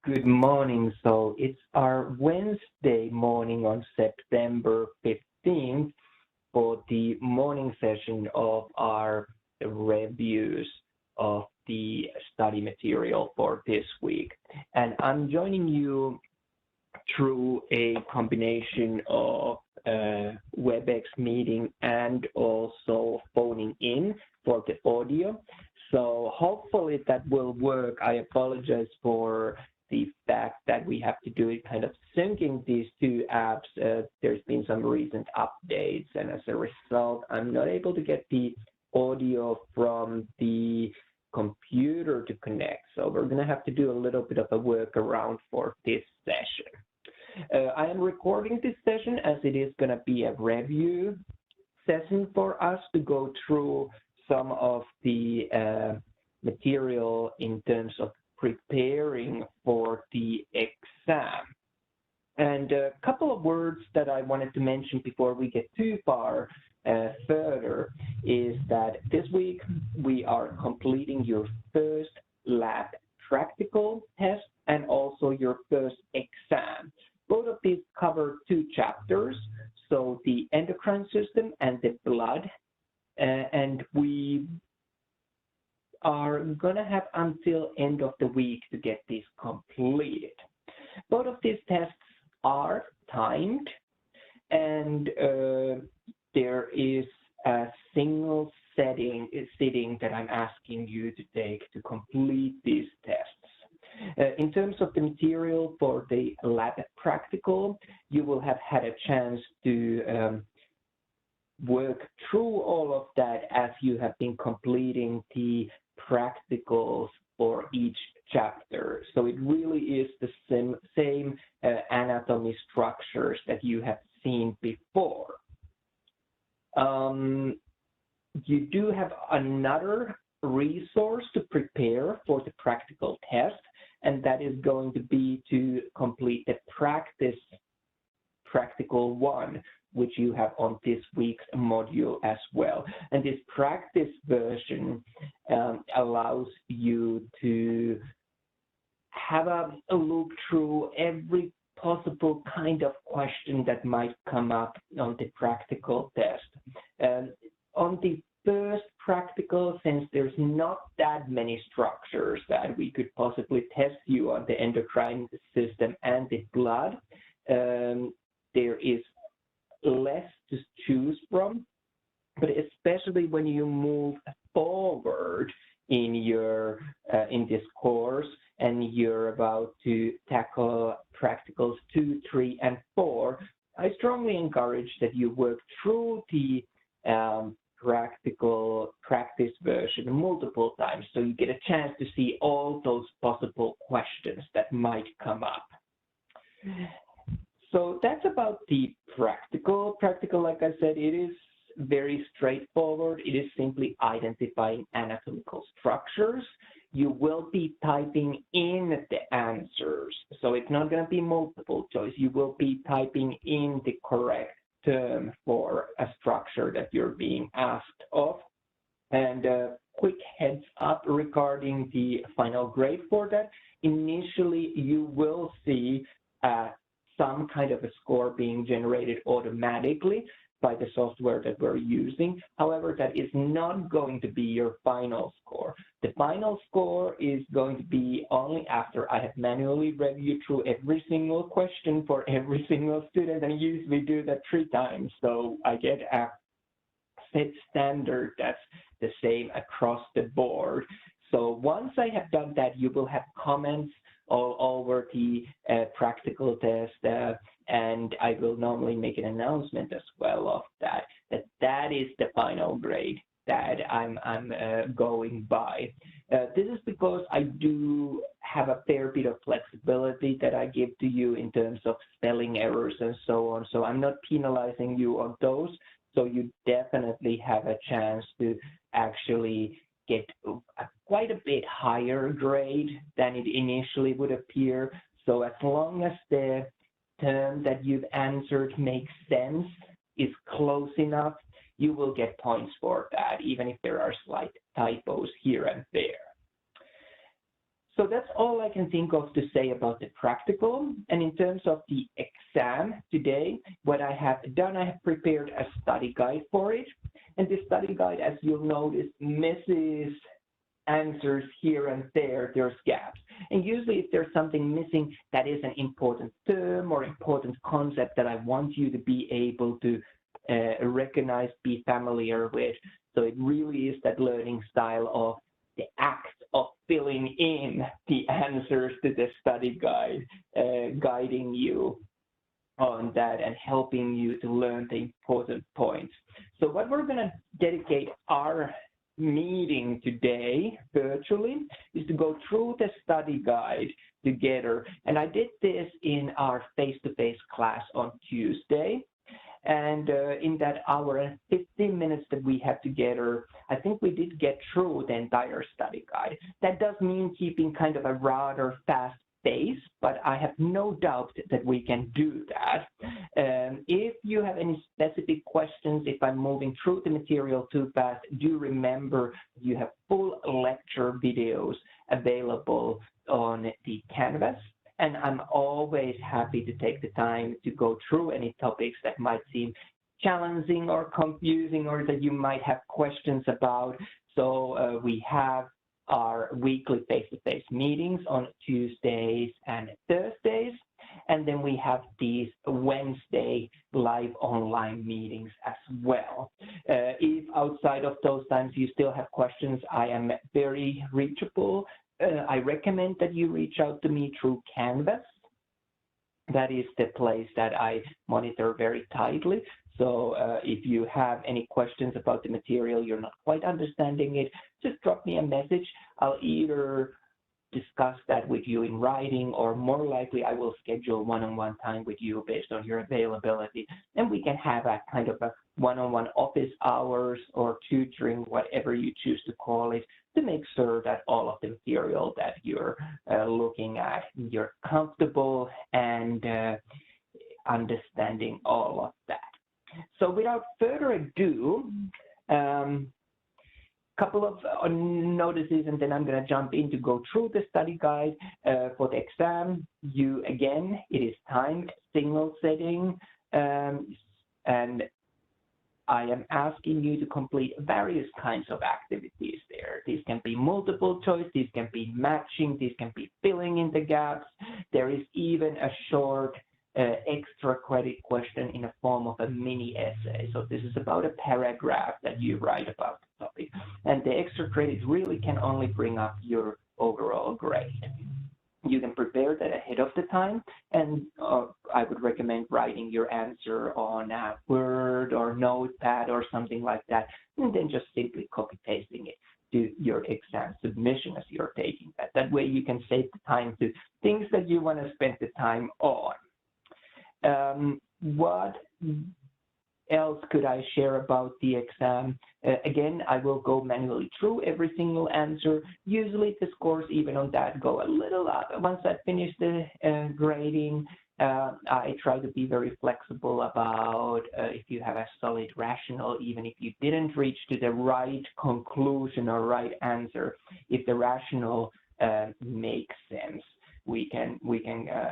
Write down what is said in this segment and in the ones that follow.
Good morning. So it's our Wednesday morning on September 15th for the morning session of our reviews of the study material for this week. And I'm joining you through a combination of WebEx meeting and also phoning in for the audio. So hopefully that will work. I apologize for the fact that we have to do it kind of syncing these two apps. There's been some recent updates, and as a result, I'm not able to get the audio from the computer to connect. So we're going to have to do a little bit of a workaround for this session. I am recording this session as it is going to be a review session for us to go through some of the material in terms of preparing for the exam. And a couple of words that I wanted to mention before we get too far further is that this week we are completing your first lab practical test and also your first exam. Both of these cover two chapters, so the endocrine system and the blood, and we are going to have until end of the week to get this completed. Both of these tests are timed, and there is a single sitting that I'm asking you to take to complete these tests. In terms of the material for the lab practical, you will have had a chance to work through all of that as you have been completing the practicals for each chapter. So it really is the same anatomy structures that you have seen before. You do have another resource to prepare for the practical test, and that is going to be to complete the practical one, which you have on this week's module as well. And this practice version allows you to have a look through every possible kind of question that might come up on the practical test. On the first practical, since there's not that many structures that we could possibly test you on the endocrine system and the blood, there is less to choose from, but especially when you move forward in your in this course and you're about to tackle practicals 2, 3, and 4, I strongly encourage that you work through the practical practice version multiple times so you get a chance to see all those possible questions that might come up. So that's about the practical. Practical, like I said, it is very straightforward. It is simply identifying anatomical structures. You will be typing in the answers. So it's not going to be multiple choice. You will be typing in the correct term for a structure that you're being asked of. And quick heads up regarding the final grade for that. Initially, you will see some kind of a score being generated automatically by the software that we're using. However, that is not going to be your final score. The final score is going to be only after I have manually reviewed through every single question for every single student, and I usually do that 3 times. So I get a set standard that's the same across the board. So once I have done that, you will have comments all over the practical test, and I will normally make an announcement as well of that is the final grade that I'm going by. This is because I do have a fair bit of flexibility that I give to you in terms of spelling errors and so on. So I'm not penalizing you on those. So you definitely have a chance to actually get quite a bit higher grade than it initially would appear. So as long as the term that you've answered makes sense, is close enough, you will get points for that, even if there are slight typos here and there. So that's all I can think of to say about the practical. And in terms of the exam today, what I have done, I have prepared a study guide for it. And this study guide, as you'll notice, misses answers here and there. There's gaps. And usually if there's something missing that is an important term or important concept that I want you to be able to recognize, be familiar with. So it really is that learning style of the act of filling in the answers to the study guide, guiding you on that and helping you to learn the important points. So what we're going to dedicate our meeting today virtually is to go through the study guide together. And I did this in our face-to-face class on Tuesday. And in that hour and 15 minutes that we had together, I think we did get through the entire study guide. That does mean keeping kind of a rather fast pace, but I have no doubt that we can do that. If you have any specific questions, if I'm moving through the material too fast, do remember you have full lecture videos available on the canvas. And I'm always happy to take the time to go through any topics that might seem challenging or confusing or that you might have questions about. So we have our weekly face-to-face meetings on Tuesdays and Thursdays. And then we have these Wednesday live online meetings as well. If outside of those times you still have questions, I am very reachable. I recommend that you reach out to me through Canvas. That is the place that I monitor very tightly. So if you have any questions about the material, you're not quite understanding it, just drop me a message. I'll either discuss that with you in writing, or more likely I will schedule one-on-one time with you based on your availability. And we can have a kind of a one-on-one office hours or tutoring, whatever you choose to call it, to make sure that all of the material that you're looking at, you're comfortable and understanding all of that. So without further ado, couple of notices, and then I'm going to jump in to go through the study guide for the exam. Again, it is time signal setting, and I am asking you to complete various kinds of activities there. These can be multiple choice, these can be matching, these can be filling in the gaps. There is even a short extra credit question in the form of a mini essay. So this is about a paragraph that you write about the topic. And the extra credits really can only bring up your overall grade. You can prepare that ahead of the time, and I would recommend writing your answer on a Word or Notepad or something like that, and then just simply copy-pasting it to your exam submission as you're taking that. That way you can save the time to things that you want to spend the time on. What else could I share about the exam? Again, I will go manually through every single answer. Usually the scores even on that go a little up. Once I finish the grading, I try to be very flexible about if you have a solid rationale, even if you didn't reach to the right conclusion or right answer, if the rationale makes sense. We can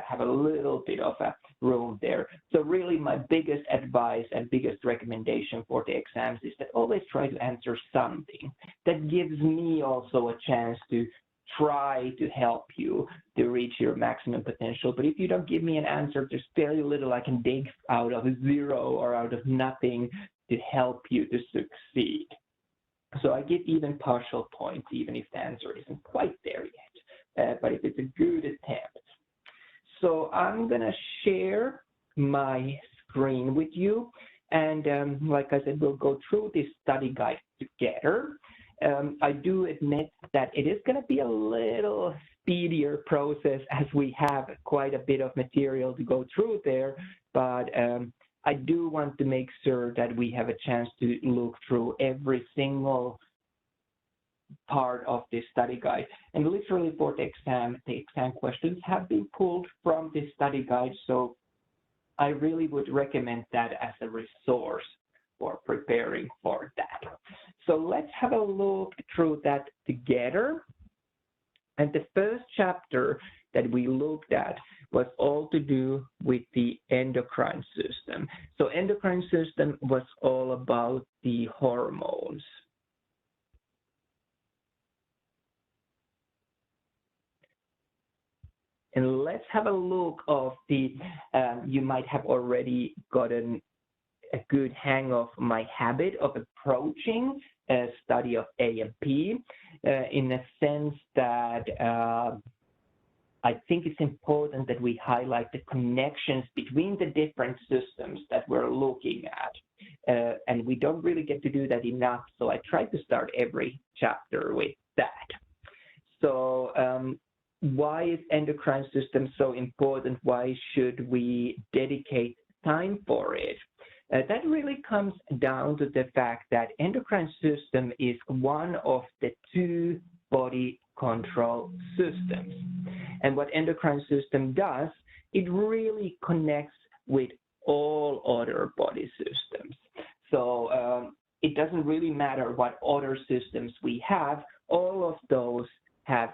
have a little bit of a room there. So really my biggest advice and biggest recommendation for the exams is that always try to answer something. That gives me also a chance to try to help you to reach your maximum potential. But if you don't give me an answer, there's very little I can dig out of zero or out of nothing to help you to succeed. So I give even partial points, even if the answer isn't quite there yet. But if it's a good attempt. So I'm going to share my screen with you. And like I said, we'll go through this study guide together. I do admit that it is going to be a little speedier process as we have quite a bit of material to go through there. But I do want to make sure that we have a chance to look through every single part of this study guide. And literally for the exam questions have been pulled from this study guide. So I really would recommend that as a resource for preparing for that. So let's have a look through that together. And the first chapter that we looked at was all to do with the endocrine system. So endocrine system was all about the hormones. And let's have a look of the, you might have already gotten a good hang of my habit of approaching a study of AMP in a sense that I think it's important that we highlight the connections between the different systems that we're looking at. And we don't really get to do that enough, so I try to start every chapter with that. So why is endocrine system so important? Why should we dedicate time for it? That really comes down to the fact that endocrine system is one of the two body control systems. And what endocrine system does, it really connects with all other body systems. So it doesn't really matter what other systems we have, all of those have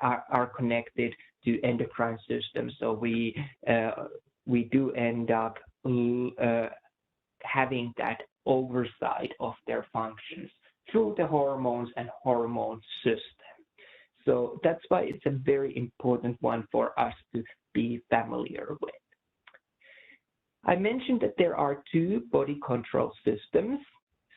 are connected to endocrine system. So we do end up having that oversight of their functions through the hormones and hormone system. So that's why it's a very important one for us to be familiar with. I mentioned that there are two body control systems.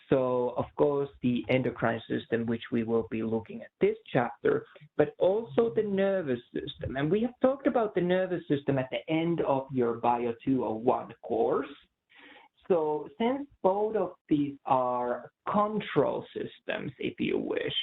So, of course, the endocrine system, which we will be looking at this chapter, but also the nervous system. And we have talked about the nervous system at the end of your BIO201 course. So since both of these are control systems, if you wish,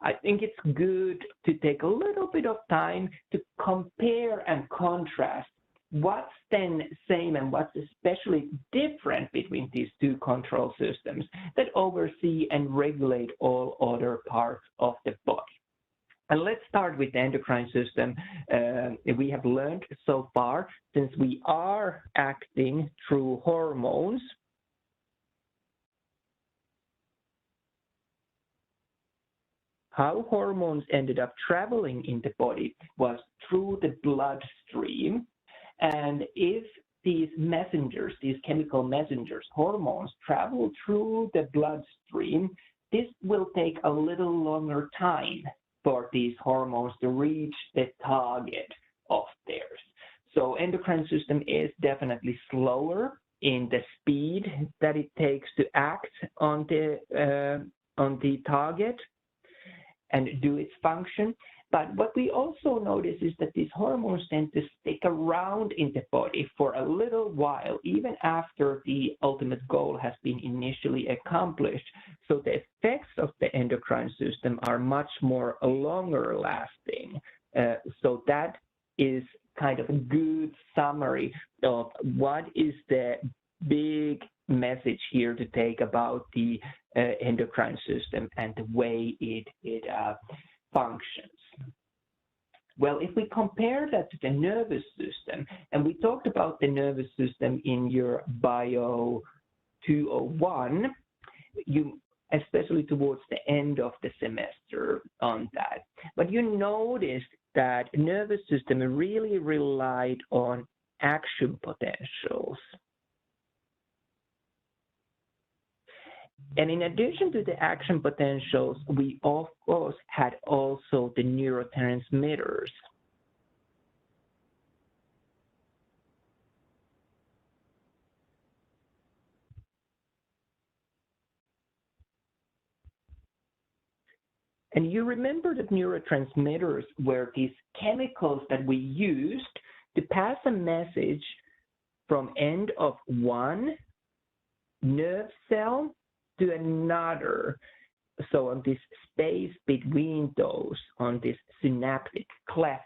I think it's good to take a little bit of time to compare and contrast what's then same and what's especially different between these two control systems that oversee and regulate all other parts of the body. And let's start with the endocrine system. We have learned so far, since we are acting through hormones, how hormones ended up traveling in the body was through the bloodstream. And if these messengers, these chemical messengers, hormones, travel through the bloodstream, this will take a little longer time for these hormones to reach the target of theirs. So endocrine system is definitely slower in the speed that it takes to act on the target and do its function. But what we also notice is that these hormones tend to stick around in the body for a little while, even after the ultimate goal has been initially accomplished. So the effects of the endocrine system are much more longer lasting. So that is kind of a good summary of what is the big message here to take about the endocrine system and the way it functions. Well, if we compare that to the nervous system, and we talked about the nervous system in your Bio 201, especially towards the end of the semester on that. But you noticed that nervous system really relied on action potentials. And in addition to the action potentials, we of course had also the neurotransmitters. And you remember that neurotransmitters were these chemicals that we used to pass a message from end of one nerve cell to another. So on this space between those, on this synaptic cleft,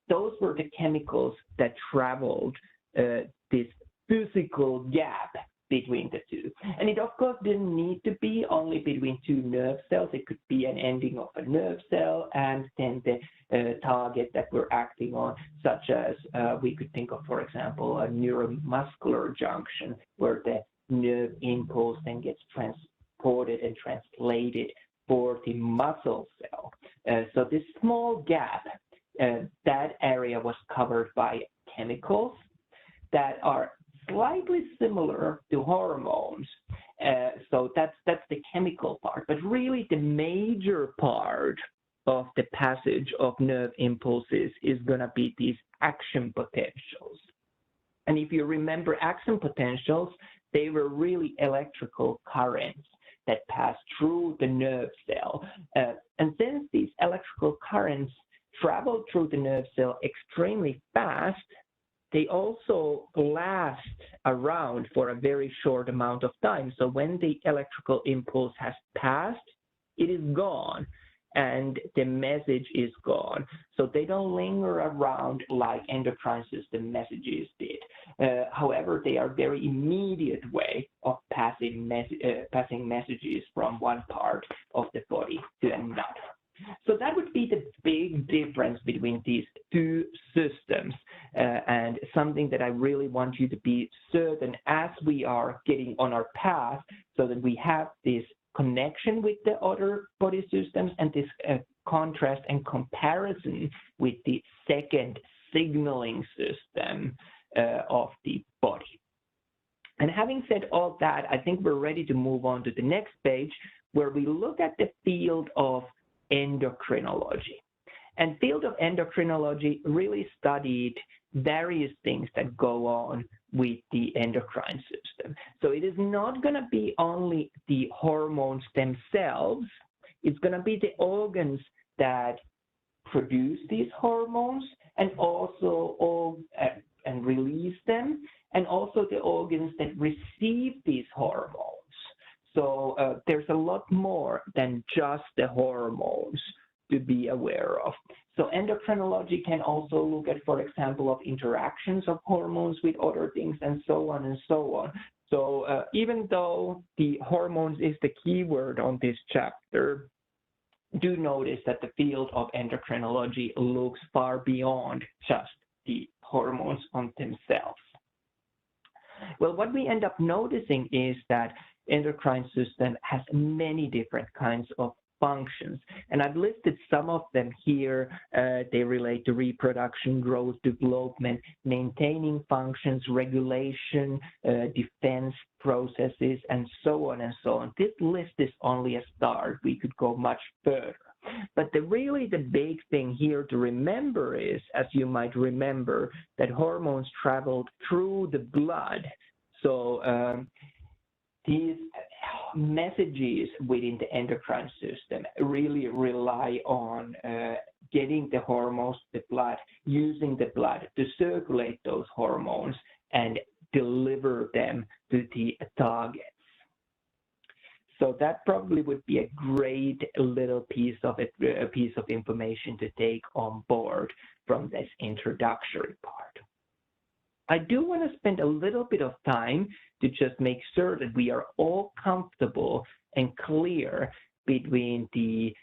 those were the chemicals that traveled this physical gap between the two. And it, of course, didn't need to be only between two nerve cells. It could be an ending of a nerve cell and then the target that we're acting on, such as we could think of, for example, a neuromuscular junction where the nerve impulse then gets transported and translated for the muscle cell. So this small gap, that area was covered by chemicals that are slightly similar to hormones. So that's the chemical part, but really the major part of the passage of nerve impulses is going to be these action potentials. And if you remember action potentials, they were really electrical currents that pass through the nerve cell. And since these electrical currents travel through the nerve cell extremely fast, they also last around for a very short amount of time. So when the electrical impulse has passed, it is gone and the message is gone. So they don't linger around like endocrine system messages did. However, they are very immediate way of passing messages from one part of the body to another. So that would be the big difference between these two systems, and something that I really want you to be certain as we are getting on our path, so that we have this connection with the other body systems and this contrast and comparison with the second signaling system of the body. And having said all that, I think we're ready to move on to the next page, where we look at the field of endocrinology. And field of endocrinology really studied various things that go on with the endocrine system. So it is not going to be only the hormones themselves, it's going to be the organs that produce these hormones and also and release them, and also the organs that receive these hormones. So there's a lot more than just the hormones to be aware of. So endocrinology can also look at, for example, of interactions of hormones with other things and so on and so on. So even though the hormones is the key word on this chapter, do notice that the field of endocrinology looks far beyond just the hormones on themselves. Well, what we end up noticing is that endocrine system has many different kinds of functions, and I've listed some of them here. They relate to reproduction, growth, development, maintaining functions, regulation, defense processes, and so on and so on. This list is only a start. We could go much further. But really the big thing here to remember is, as you might remember, that hormones traveled through the blood. So these messages within the endocrine system really rely on getting the hormones to the blood, using the blood to circulate those hormones and deliver them to the targets. So that probably would be a great little piece of information to take on board from this introductory part. I do want to spend a little bit of time to just make sure that we are all comfortable and clear between the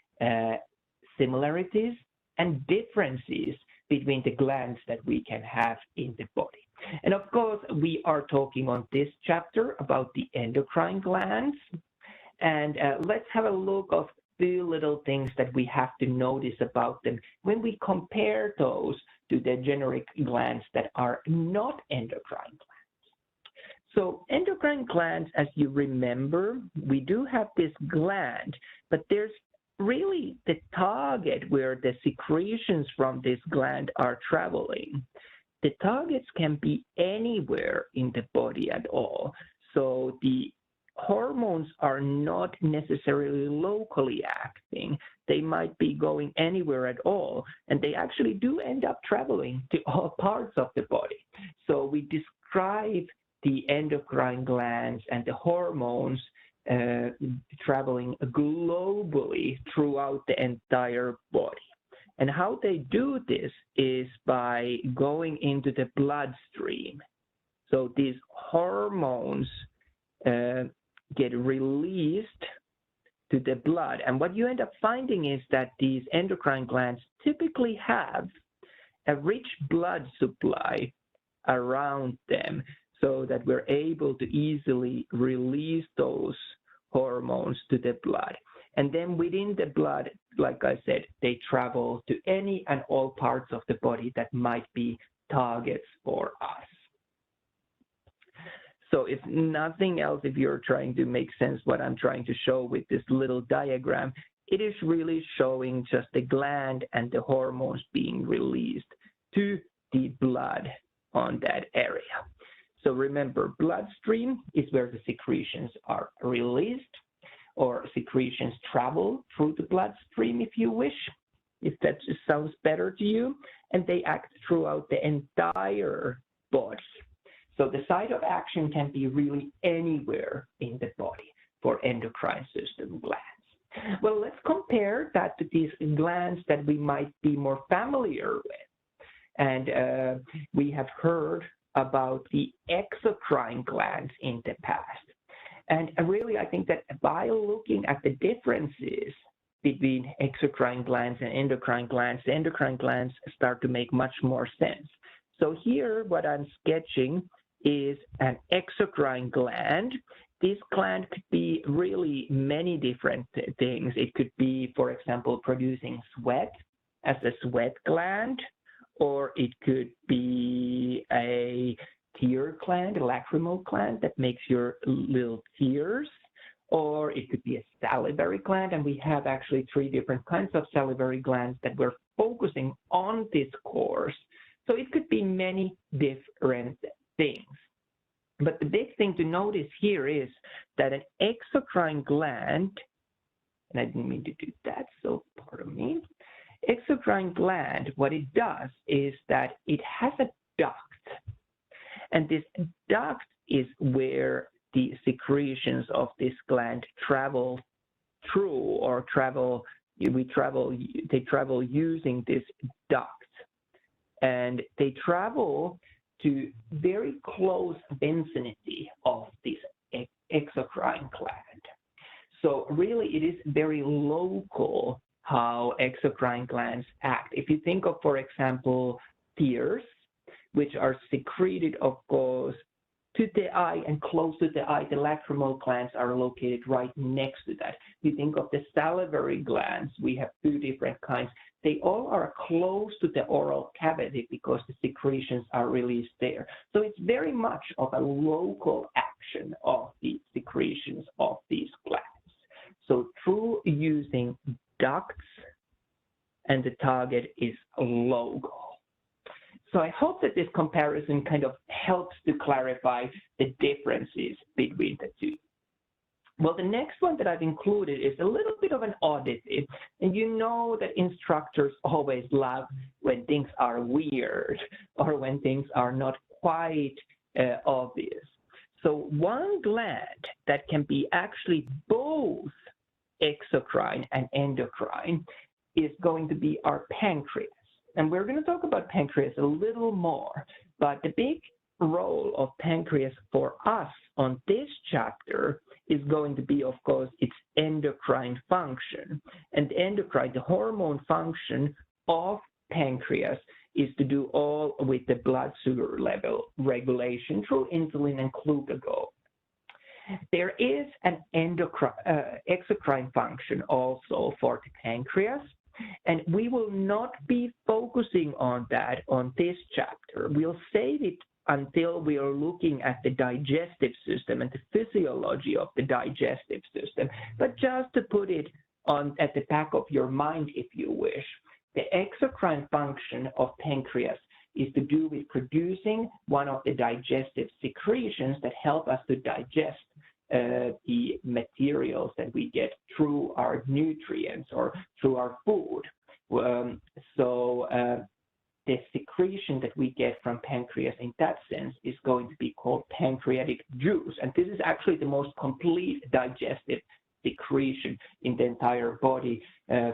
similarities and differences between the glands that we can have in the body. And of course, we are talking on this chapter about the endocrine glands. And let's have a look of few little things that we have to notice about them when we compare those to the generic glands that are not endocrine glands. So endocrine glands, as you remember, we do have this gland, but there's really the target where the secretions from this gland are traveling. The targets can be anywhere in the body at all. So the hormones are not necessarily locally acting. They might be going anywhere at all, and they actually do end up traveling to all parts of the body. So we describe the endocrine glands and the hormones traveling globally throughout the entire body. And how they do this is by going into the bloodstream. So these hormones get released to the blood. And what you end up finding is that these endocrine glands typically have a rich blood supply around them so that we're able to easily release those hormones to the blood. And then within the blood, like I said, they travel to any and all parts of the body that might be targets for us. So if nothing else, if you're trying to make sense what I'm trying to show with this little diagram, it is really showing just the gland and the hormones being released to the blood on that area. So remember, bloodstream is where the secretions are released, or secretions travel through the bloodstream, if you wish, if that just sounds better to you, and they act throughout the entire body. So the site of action can be really anywhere in the body for endocrine system glands. Well, let's compare that to these glands that we might be more familiar with. And we have heard about the exocrine glands in the past. And really, I think that by looking at the differences between exocrine glands and endocrine glands, the endocrine glands start to make much more sense. So here, what I'm sketching is an exocrine gland. This gland could be really many different things. It could be, for example, producing sweat as a sweat gland, or it could be a tear gland, a lacrimal gland that makes your little tears, or it could be a salivary gland, and we have actually 3 different kinds of salivary glands that we're focusing on this course. So it could be many different things. But the big thing to notice here is that an exocrine gland, and I didn't mean to do that, so pardon me. Exocrine gland, what it does is that it has a duct. And this duct is where the secretions of this gland travel through, or they travel using this duct. And they travel to very close vicinity of this exocrine gland. So really it is very local how exocrine glands act. If you think of, for example, tears, which are secreted, of course, to the eye and close to the eye, the lacrimal glands are located right next to that. If you think of the salivary glands, we have 2 different kinds. They all are close to the oral cavity because the secretions are released there. So it's very much of a local action of the secretions of these glands. So through using ducts, and the target is local. So I hope that this comparison kind of helps to clarify the differences between the 2. Well, the next one that I've included is a little bit of an oddity. And you know that instructors always love when things are weird or when things are not quite obvious. So one gland that can be actually both exocrine and endocrine is going to be our pancreas. And we're going to talk about pancreas a little more, but the big role of pancreas for us on this chapter is going to be, of course, its endocrine function. And endocrine, the hormone function of pancreas, is to do all with the blood sugar level regulation through insulin and glucagon. There is an exocrine function also for the pancreas, and we will not be focusing on that on this chapter. We'll save it until we are looking at the digestive system and the physiology of the digestive system. But just to put it on at the back of your mind, if you wish, the exocrine function of pancreas is to do with producing one of the digestive secretions that help us to digest the materials that we get through our nutrients or through our food. The secretion that we get from pancreas in that sense is going to be called pancreatic juice. And this is actually the most complete digestive secretion in the entire body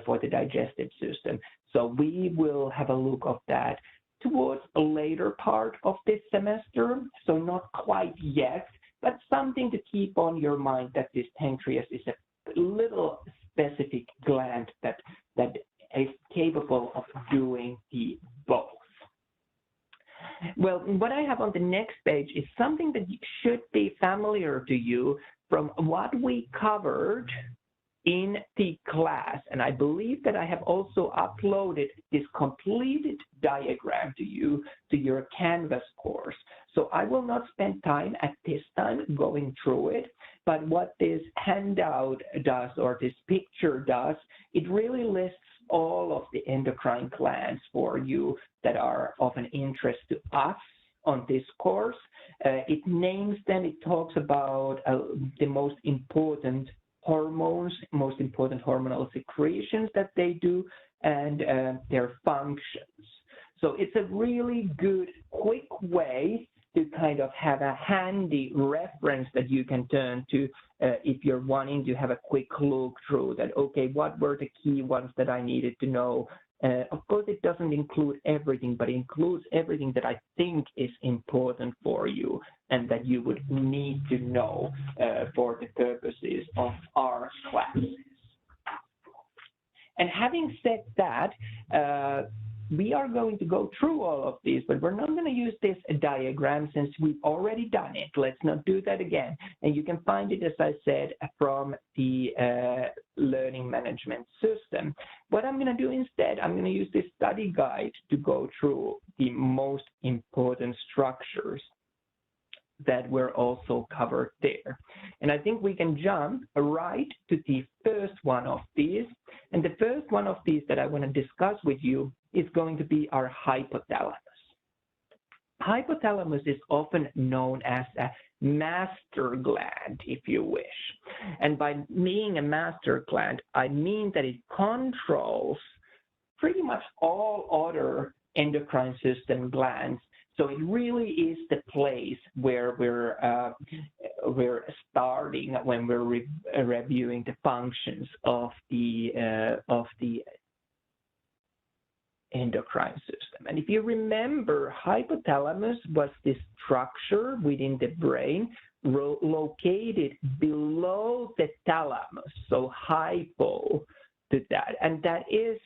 for the digestive system. So we will have a look of that towards a later part of this semester. So not quite yet, but something to keep on your mind, that this pancreas is a little specific gland that is capable of doing the both. Well, what I have on the next page is something that should be familiar to you from what we covered in the class, and I believe that I have also uploaded this completed diagram to you, to your Canvas course. So I will not spend time at this time going through it, but what this handout does, or this picture does, it really lists all of the endocrine glands for you that are of an interest to us on this course. It names them, it talks about the most important hormones, most important hormonal secretions that they do, and their functions. So it's a really good, quick way to kind of have a handy reference that you can turn to if you're wanting to have a quick look through that, okay, what were the key ones that I needed to know? Of course, it doesn't include everything, but it includes everything that I think is important for you and that you would need to know for the purposes of our classes. And having said that, we are going to go through all of these, but we're not going to use this diagram since we've already done it. Let's not do that again. And you can find it, as I said, from the learning management system. What I'm going to do instead, I'm going to use this study guide to go through the most important structures that were also covered there. And I think we can jump right to the first one of these. And the first one of these that I want to discuss with you is going to be our hypothalamus. Hypothalamus is often known as a master gland, if you wish. And by being a master gland, I mean that it controls pretty much all other endocrine system glands. So it really is the place where we're starting when we're reviewing the functions of the endocrine system. And if you remember, hypothalamus was this structure within the brain located below the thalamus, so hypo to that, and that is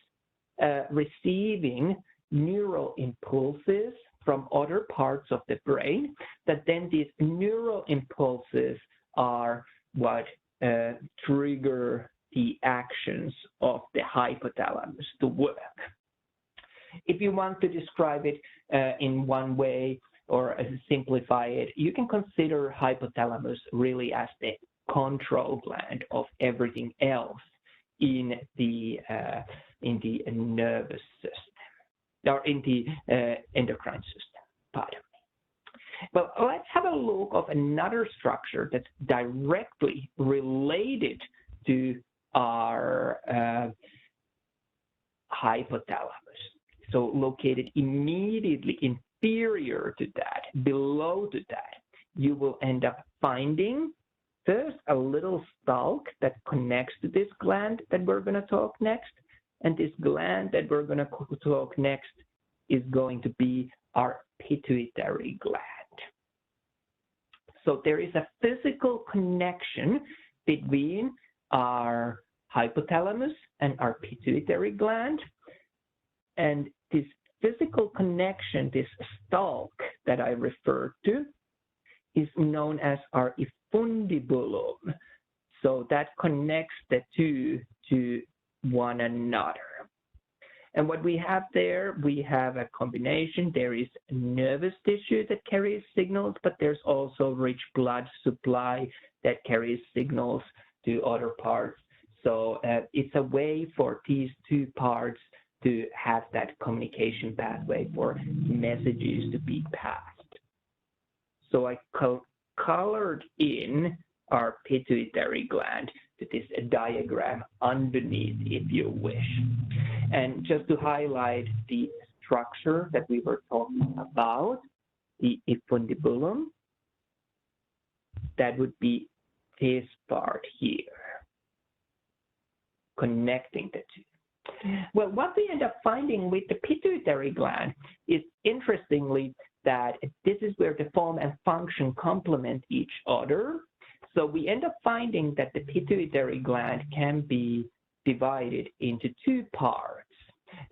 receiving neural impulses from other parts of the brain, that then these neural impulses are what trigger the actions of the hypothalamus to work. If you want to describe it in one way or simplify it, you can consider hypothalamus really as the control gland of everything else in the nervous system, or in the endocrine system, pardon me. Well, let's have a look of another structure that's directly related to our hypothalamus. So located immediately inferior to that, below to that, you will end up finding first a little stalk that connects to this gland that we're going to talk next. And this gland that we're going to talk next is going to be our pituitary gland. So there is a physical connection between our hypothalamus and our pituitary gland. And this physical connection, this stalk that I referred to, is known as our infundibulum. So that connects the two to one another. And what we have there, we have a combination. There is nervous tissue that carries signals, but there's also rich blood supply that carries signals to other parts. So it's a way for these two parts to have that communication pathway for messages to be passed. So I colored in our pituitary gland to this diagram underneath, if you wish. And just to highlight the structure that we were talking about, the infundibulum, that would be this part here, connecting the two. Well, what we end up finding with the pituitary gland is, interestingly, that this is where the form and function complement each other. So we end up finding that the pituitary gland can be divided into two parts.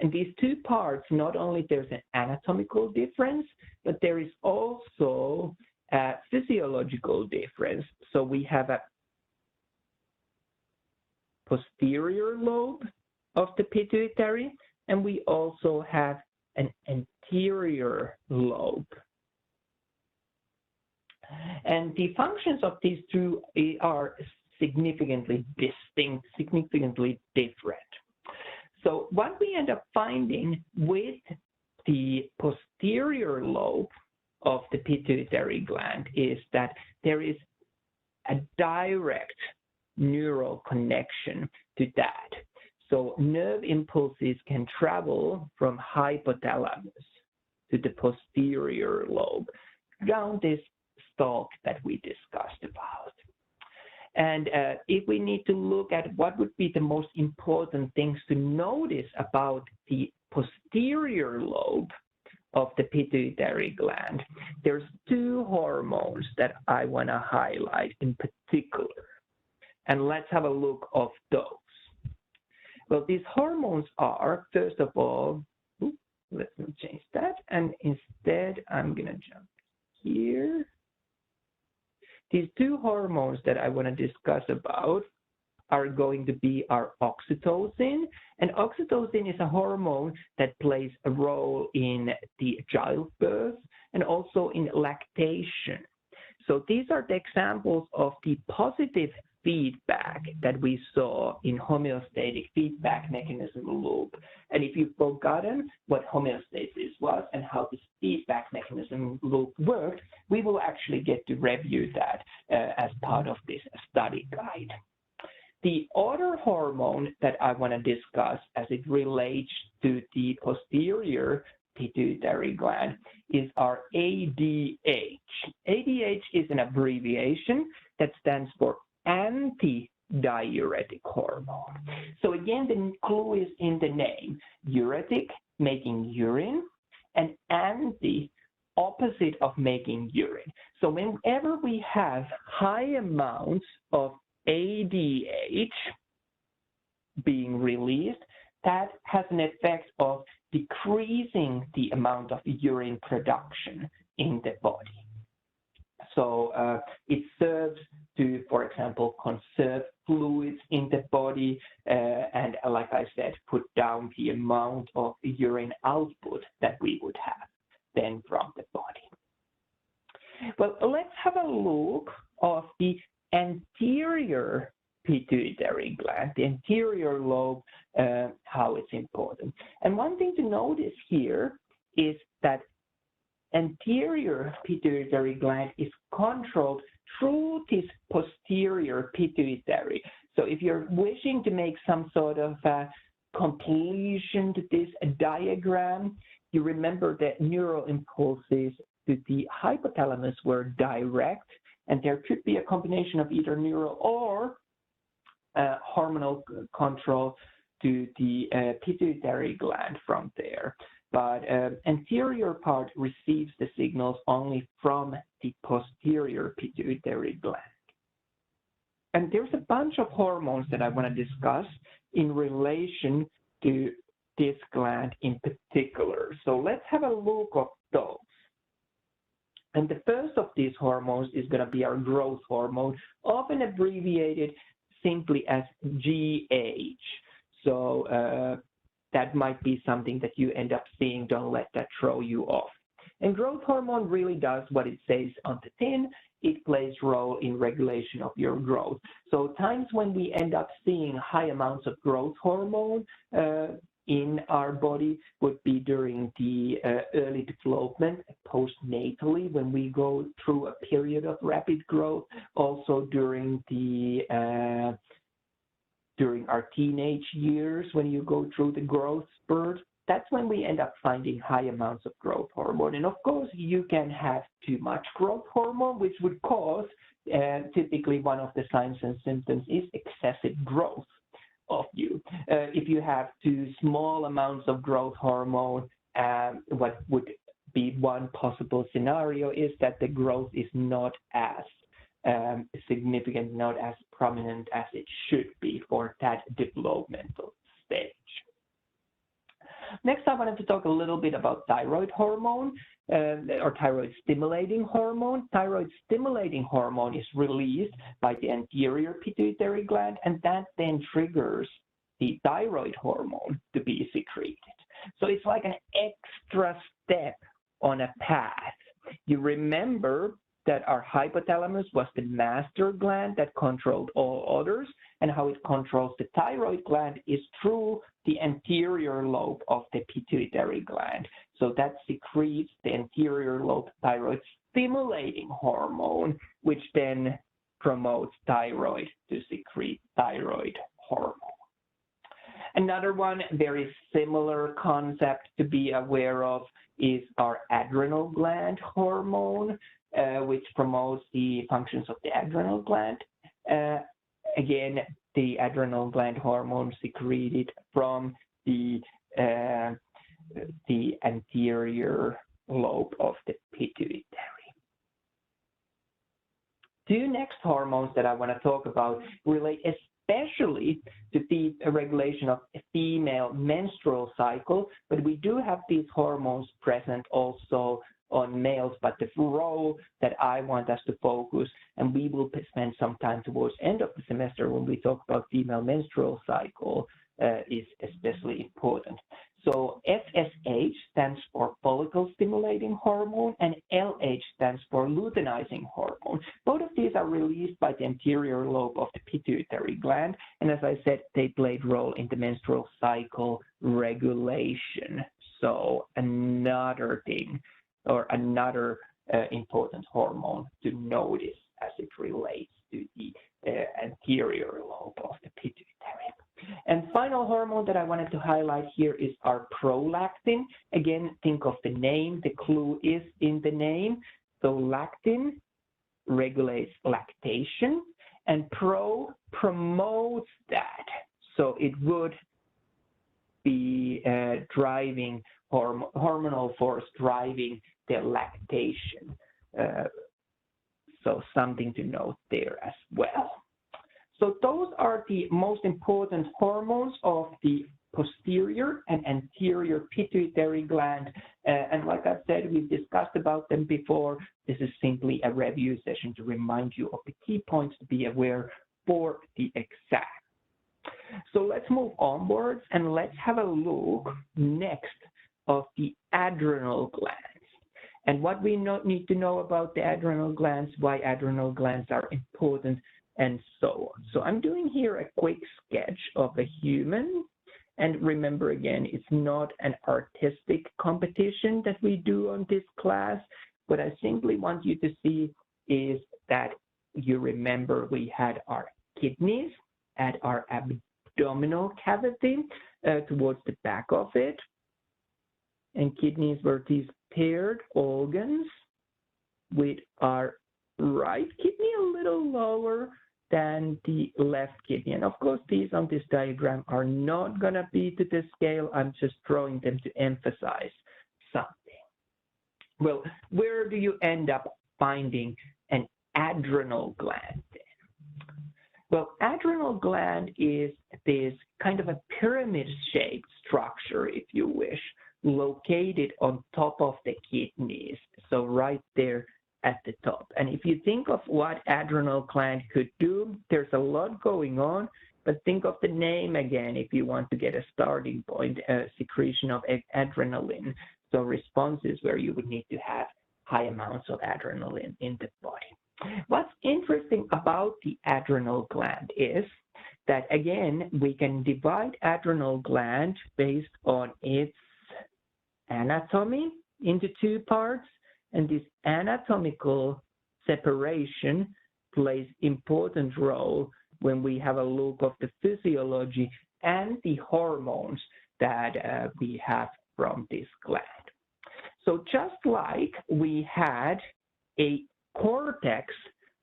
And these two parts, not only there's an anatomical difference, but there is also a physiological difference. So we have a posterior lobe of the pituitary, and we also have an anterior lobe. And the functions of these two are significantly distinct, significantly different. So what we end up finding with the posterior lobe of the pituitary gland is that there is a direct neural connection to that. So nerve impulses can travel from hypothalamus to the posterior lobe down this stalk that we discussed about. And if we need to look at what would be the most important things to notice about the posterior lobe of the pituitary gland, there's two hormones that I want to highlight in particular. And let's have a look of those. Well, these hormones are, first of all, let me change that. And instead, I'm going to jump here. These two hormones that I want to discuss about are going to be our oxytocin. And oxytocin is a hormone that plays a role in the childbirth and also in lactation. So these are the examples of the positive feedback that we saw in homeostatic feedback mechanism loop. And if you've forgotten what homeostasis was and how this feedback mechanism loop worked, we will actually get to review that as part of this study guide. The other hormone that I want to discuss as it relates to the posterior pituitary gland is our ADH. ADH is an abbreviation that stands for antidiuretic hormone. So again, the clue is in the name. Uretic, making urine, and anti, opposite of making urine. So whenever we have high amounts of ADH being released, that has an effect of decreasing the amount of urine production in the body. So it serves to, for example, conserve fluids in the body and, like I said, put down the amount of urine output that we would have then from the body. Well, let's have a look of the anterior pituitary gland, the anterior lobe, how it's important. And one thing to notice here is that anterior pituitary gland is controlled through this posterior pituitary. So if you're wishing to make some sort of completion to this diagram, you remember that neural impulses to the hypothalamus were direct, and there could be a combination of either neural or hormonal control to the pituitary gland from there. But anterior part receives the signals only from the posterior pituitary gland. And there's a bunch of hormones that I want to discuss in relation to this gland in particular. So let's have a look at those. And the first of these hormones is going to be our growth hormone, often abbreviated simply as GH. So that might be something that you end up seeing. Don't let that throw you off. And growth hormone really does what it says on the tin. It plays a role in regulation of your growth. So times when we end up seeing high amounts of growth hormone in our body would be during the early development, postnatally, when we go through a period of rapid growth, also during the during our teenage years when you go through the growth spurt. That's when we end up finding high amounts of growth hormone. And of course, you can have too much growth hormone, which would cause, typically one of the signs and symptoms is excessive growth of you. If you have too small amounts of growth hormone, what would be one possible scenario is that the growth is not as significant, not as prominent as it should be for that developmental stage. Next, I wanted to talk a little bit about thyroid hormone or thyroid stimulating hormone. Thyroid stimulating hormone is released by the anterior pituitary gland, and that then triggers the thyroid hormone to be secreted. So it's like an extra step on a path. You remember that our hypothalamus was the master gland that controlled all others, and how it controls the thyroid gland is through the anterior lobe of the pituitary gland. So that secretes the anterior lobe thyroid stimulating hormone, which then promotes thyroid to secrete thyroid hormone. Another one, very similar concept to be aware of, is our adrenal gland hormone, which promotes the functions of the adrenal gland. Again, the adrenal gland hormone secreted from the anterior lobe of the pituitary. Two next hormones that I want to talk about relate especially to the regulation of a female menstrual cycle, but we do have these hormones present also on males, but the role that I want us to focus, and we will spend some time towards the end of the semester when we talk about female menstrual cycle, is especially important. So FSH stands for follicle stimulating hormone, and LH stands for luteinizing hormone. Both of these are released by the anterior lobe of the pituitary gland, and as I said, they played a role in the menstrual cycle regulation. So another thing, or another important hormone to notice as it relates to the anterior lobe of the pituitary. And final hormone that I wanted to highlight here is our prolactin. Again, think of the name. The clue is in the name. So lactin regulates lactation, and promotes that. So it would be driving hormonal force driving the lactation. So something to note there as well. So those are the most important hormones of the posterior and anterior pituitary gland. And like I said, we've discussed about them before. This is simply a review session to remind you of the key points to be aware for the exam. So let's move onwards and let's have a look next of the adrenal glands. And what we need to know about the adrenal glands, why adrenal glands are important, and so on. So I'm doing here a quick sketch of a human. And remember again, it's not an artistic competition that we do on this class. What I simply want you to see is that you remember we had our kidneys at our abdominal cavity towards the back of it. And kidneys were these paired organs with our right kidney a little lower than the left kidney. And of course, these on this diagram are not going to be to the scale. I'm just drawing them to emphasize something. Well, where do you end up finding an adrenal gland then? Well, adrenal gland is this kind of a pyramid-shaped structure, if you wish, located on top of the kidneys. So right there at the top. And if you think of what adrenal gland could do, there's a lot going on, but think of the name again if you want to get a starting point, secretion of adrenaline. So responses where you would need to have high amounts of adrenaline in the body. What's interesting about the adrenal gland is that, again, we can divide adrenal gland based on its anatomy into two parts. And this anatomical separation plays important role when we have a look of the physiology and the hormones that we have from this gland. So just like we had a cortex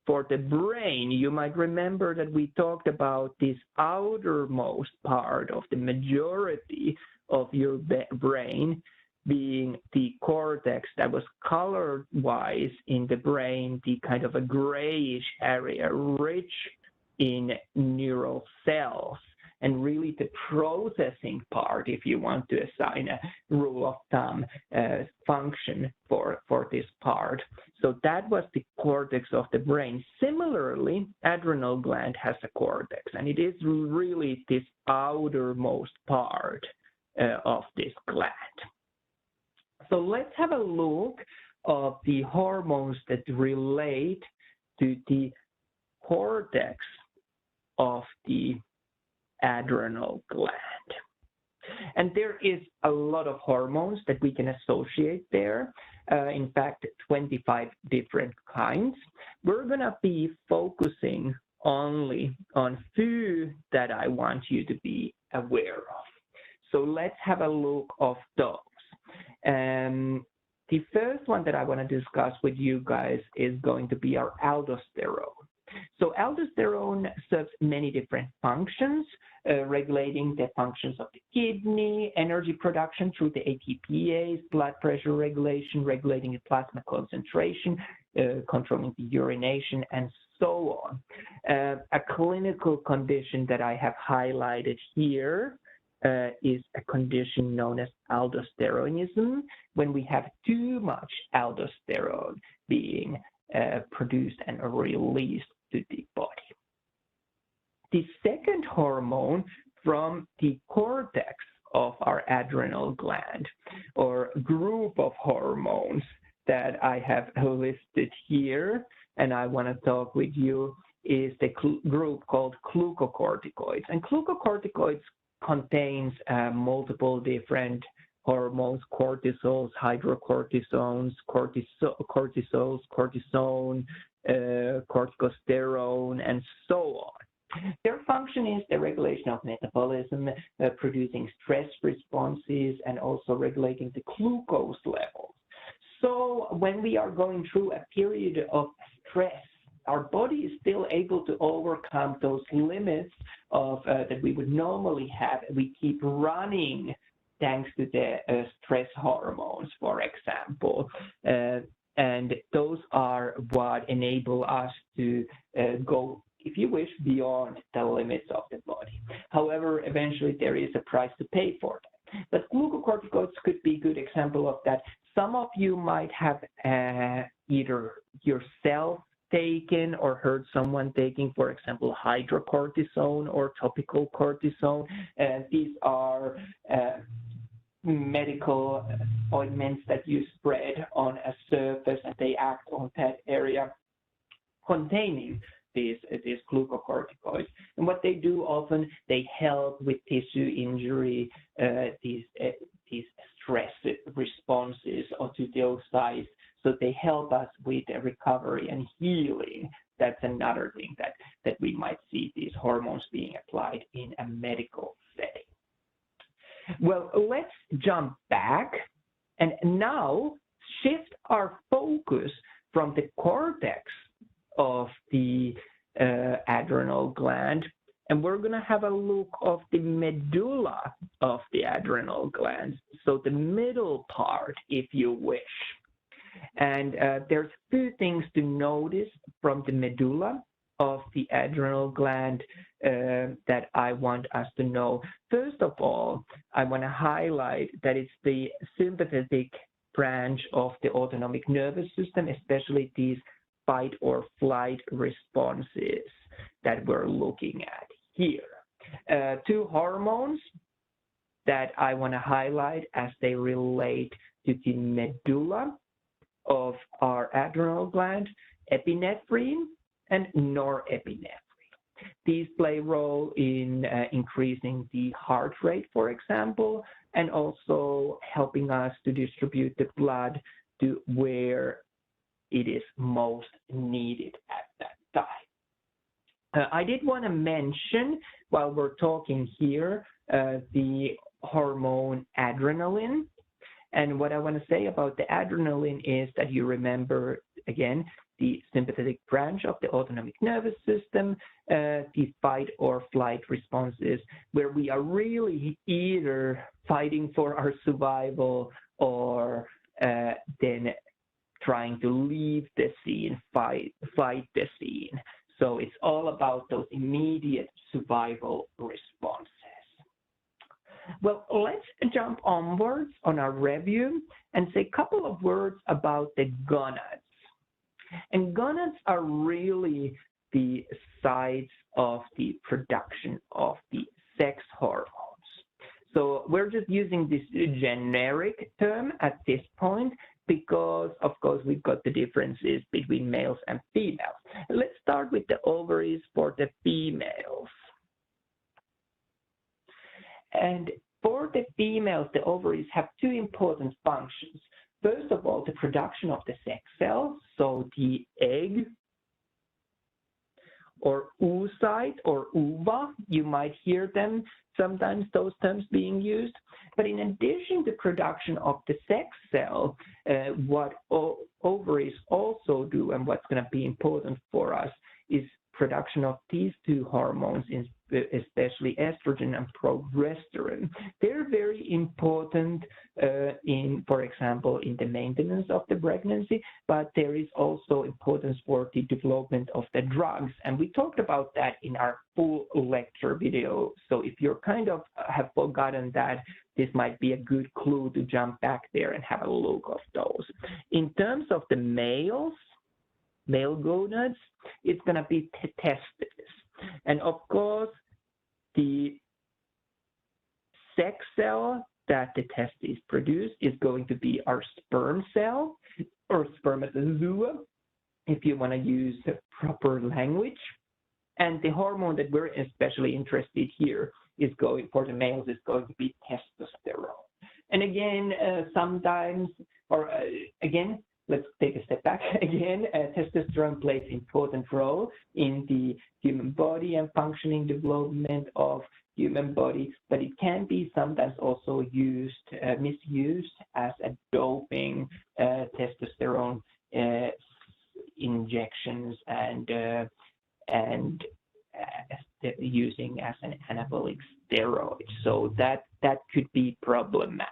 for the brain, you might remember that we talked about this outermost part of the majority of your brain being the cortex that was color-wise in the brain, the kind of a grayish area, rich in neural cells. and really the processing part, if you want to assign a rule of thumb function for this part. So that was the cortex of the brain. Similarly, adrenal gland has a cortex, and it is really this outermost part of this gland. So let's have a look of the hormones that relate to the cortex of the adrenal gland. And there is a lot of hormones that we can associate there. In fact, 25 different kinds. We're going to be focusing only on few that I want you to be aware of. So let's have a look of those. The first one that I want to discuss with you guys is going to be our aldosterone. So aldosterone serves many different functions, regulating the functions of the kidney, energy production through the ATPase, blood pressure regulation, regulating the plasma concentration, controlling the urination, and so on. A clinical condition that I have highlighted here is a condition known as aldosteronism, when we have too much aldosterone being produced and released to the body. The second hormone from the cortex of our adrenal gland, or group of hormones that I have listed here, and I want to talk with you, is the group called glucocorticoids. And glucocorticoids contains multiple different hormones: cortisols, hydrocortisones, cortisols, cortisone, corticosterone, and so on. Their function is the regulation of metabolism, producing stress responses, and also regulating the glucose levels. So when we are going through a period of stress, our body is still able to overcome those limits of that we would normally have. We keep running thanks to the stress hormones, for example. And those are what enable us to go, if you wish, beyond the limits of the body. However, eventually there is a price to pay for that. But glucocorticoids could be a good example of that. Some of you might have either yourself taken or heard someone taking, for example, hydrocortisone or topical cortisone. These are medical ointments that you spread on a surface, and they act on that area containing these glucocorticoids. And what they do often, they help with tissue injury, these stress responses onto those sites. So they help us with recovery and healing. That's another thing that we might see these hormones being applied in a medical setting. Well, let's jump back and now shift our focus from the cortex of the adrenal gland, and we're going to have a look of the medulla of the adrenal glands, so the middle part, if you wish. And there's two things to notice from the medulla of the adrenal gland that I want us to know. First of all, I want to highlight that it's the sympathetic branch of the autonomic nervous system, especially these fight or flight responses that we're looking at here. Two hormones that I want to highlight as they relate to the medulla of our adrenal gland: epinephrine and norepinephrine. These play a role in increasing the heart rate, for example, and also helping us to distribute the blood to where it is most needed at that time. I did want to mention, while we're talking here, the hormone adrenaline. And what I want to say about the adrenaline is that you remember, again, the sympathetic branch of the autonomic nervous system, the fight or flight responses, where we are really either fighting for our survival or then trying to leave the scene, fight the scene. So it's all about those immediate survival responses. Well, let's jump onwards on our review and say a couple of words about the gonads. And gonads are really the sites of the production of the sex hormones. So we're just using this generic term at this point because, of course, we've got the differences between males and females. Let's start with the ovaries for the females. And for the females, the ovaries have two important functions. First of all, the production of the sex cells, so the egg or oocyte or ova, you might hear them sometimes, those terms being used. But in addition to production of the sex cell, what ovaries also do and what's going to be important for us is production of these two hormones, especially estrogen and progesterone. They're very important for example, in the maintenance of the pregnancy, but there is also importance for the development of the drugs. And we talked about that in our full lecture video. So if you're kind of have forgotten that, this might be a good clue to jump back there and have a look of those. In terms of the male gonads, it's going to be testes. And of course, the sex cell that the testes produce is going to be our sperm cell or spermatozoa, if you want to use the proper language. And the hormone that we're especially interested here is going for the males is going to be testosterone. And again, sometimes, or again, let's take a step back. Again, testosterone plays an important role in the human body and functioning development of human body, but it can be sometimes also misused as a doping, testosterone injections and using as an anabolic steroid. So that could be problematic.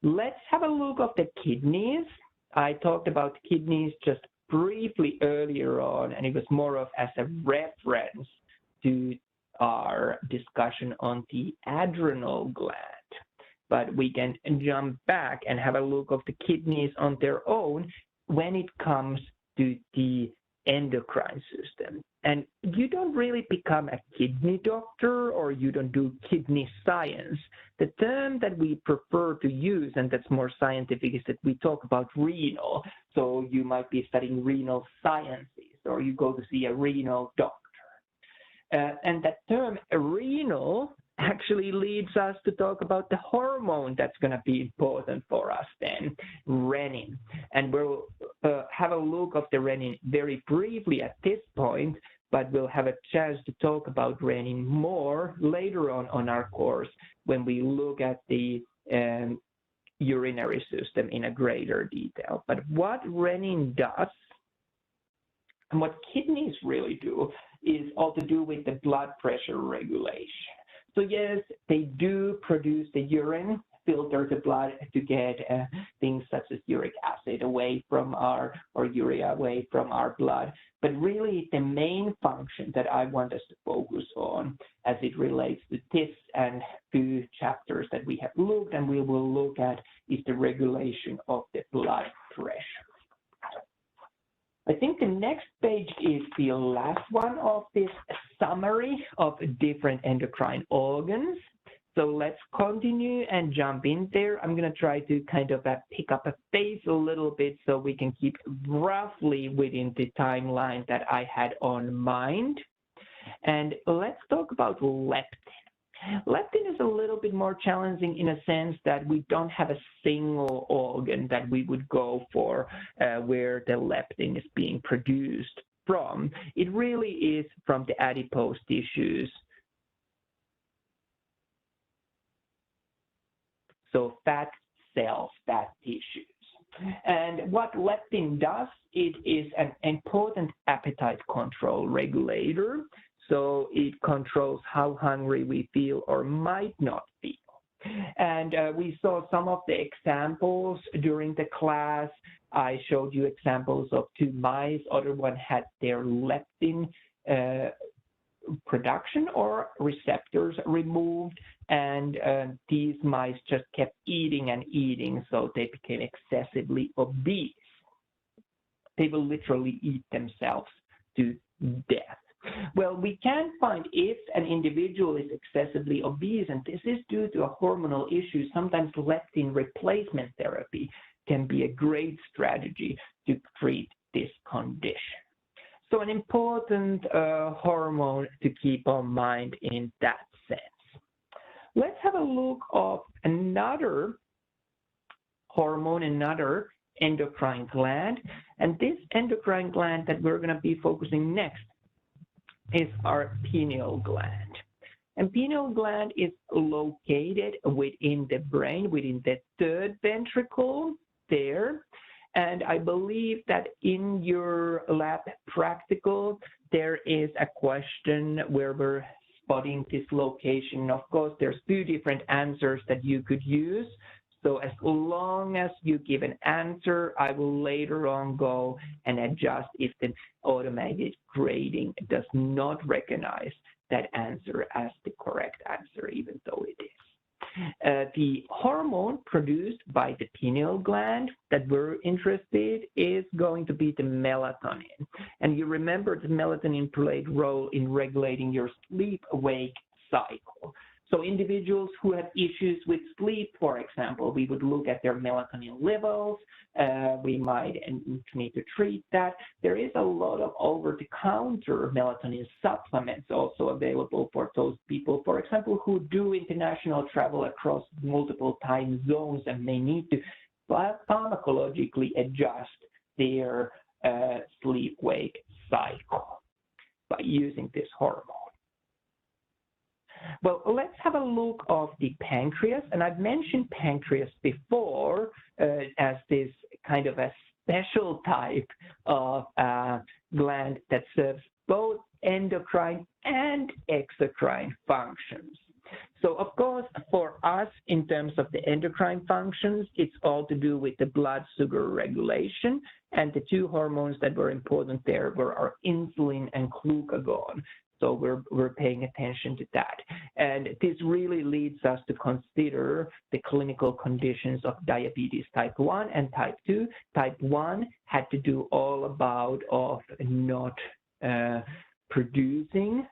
Let's have a look at the kidneys. I talked about kidneys just briefly earlier on, and it was more of as a reference to our discussion on the adrenal gland. But we can jump back and have a look at the kidneys on their own when it comes to the endocrine system. And you don't really become a kidney doctor or you don't do kidney science. The term that we prefer to use, and that's more scientific, is that we talk about renal. So you might be studying renal sciences or you go to see a renal doctor. And that term renal actually leads us to talk about the hormone that's going to be important for us then, renin. And we'll have a look of the renin very briefly at this point, but we'll have a chance to talk about renin more later on our course when we look at the urinary system in a greater detail. But what renin does and what kidneys really do is all to do with the blood pressure regulation. So yes, they do produce the urine, filter the blood to get things such as uric acid away from or urea away from our blood. But really the main function that I want us to focus on as it relates to this and two chapters that we have looked and we will look at is the regulation of the blood pressure. I think the next page is the last one of this summary of different endocrine organs. So let's continue and jump in there. I'm going to try to kind of pick up a pace a little bit so we can keep roughly within the timeline that I had on mind. And let's talk about leptin. Leptin is a little bit more challenging in a sense that we don't have a single organ that we would go for where the leptin is being produced from. It really is from the adipose tissues. So fat cells, fat tissues. And what leptin does, it is an important appetite control regulator. So it controls how hungry we feel or might not feel. And we saw some of the examples during the class. I showed you examples of two mice. Other one had their leptin production or receptors removed, and these mice just kept eating and eating, so they became excessively obese. They will literally eat themselves to death. Well, we can find if an individual is excessively obese, and this is due to a hormonal issue, sometimes leptin replacement therapy can be a great strategy to treat this condition. So an important hormone to keep in mind in that sense. Let's have a look at another hormone, another endocrine gland. And this endocrine gland that we're going to be focusing next is our pineal gland. And pineal gland is located within the brain, within the third ventricle there. And I believe that in your lab practical, there is a question where we're spotting this location. Of course, there's two different answers that you could use. So as long as you give an answer, I will later on go and adjust if the automated grading does not recognize that answer as the correct answer, even though it is. The hormone produced by the pineal gland that we're interested is going to be the melatonin. And you remember the melatonin played a role in regulating your sleep-wake cycle. So individuals who have issues with sleep, for example, we would look at their melatonin levels. We might need to treat that. There is a lot of over-the-counter melatonin supplements also available for those people, for example, who do international travel across multiple time zones and may need to pharmacologically adjust their sleep-wake cycle by using this hormone. Well, let's have a look of the pancreas, and I've mentioned pancreas before as this kind of a special type of gland that serves both endocrine and exocrine functions. So, of course, for us, in terms of the endocrine functions, it's all to do with the blood sugar regulation, and the two hormones that were important there were our insulin and glucagon. So we're paying attention to that. And this really leads us to consider the clinical conditions of diabetes type 1 and type 2. Type 1 had to do all about of not producing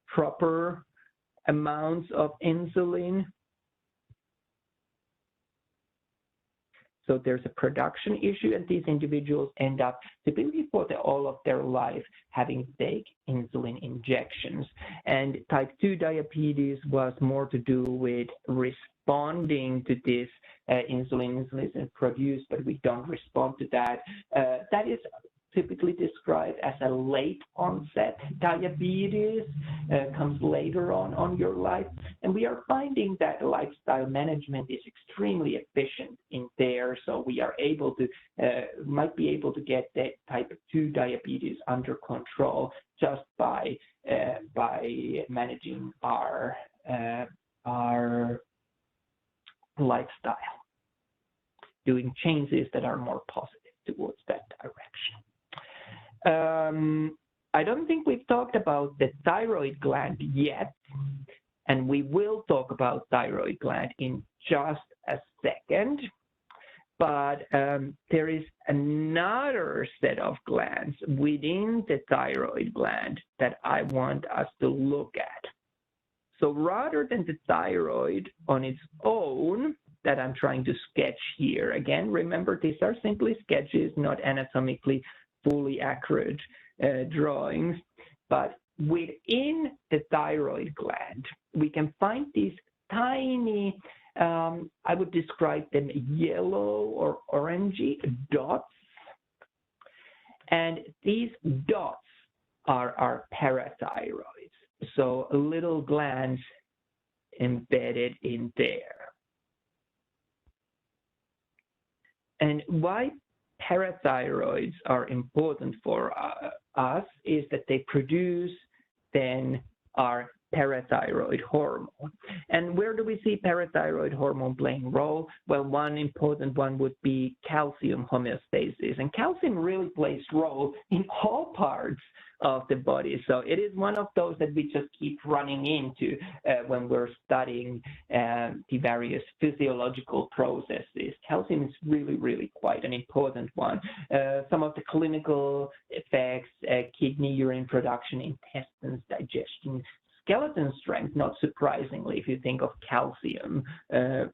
proper amounts of insulin. So there's a production issue, and these individuals end up typically for all of their life having to take insulin injections. And type 2 diabetes was more to do with responding to this insulin is produced, but we don't respond to that. That is typically described as a late onset diabetes, comes later on your life. And we are finding that lifestyle management is extremely efficient in there. So we are able to, might be able to get that type 2 diabetes under control just by managing our lifestyle, doing changes that are more positive towards that direction. I don't think we've talked about the thyroid gland yet, and we will talk about thyroid gland in just a second. But there is another set of glands within the thyroid gland that I want us to look at. So rather than the thyroid on its own that I'm trying to sketch here, again, remember these are simply sketches, not anatomically fully accurate drawings, but within the thyroid gland, we can find these tiny, I would describe them yellow or orangey dots. And these dots are our parathyroids, so little glands embedded in there. And why parathyroids are important for us is that they produce then our parathyroid hormone. And where do we see parathyroid hormone playing a role? Well, one important one would be calcium homeostasis. And calcium really plays a role in all parts of the body. So it is one of those that we just keep running into when we're studying the various physiological processes. Calcium is really, really quite an important one. Some of the clinical effects, kidney urine production, intestines, digestion, skeleton strength, not surprisingly, if you think of calcium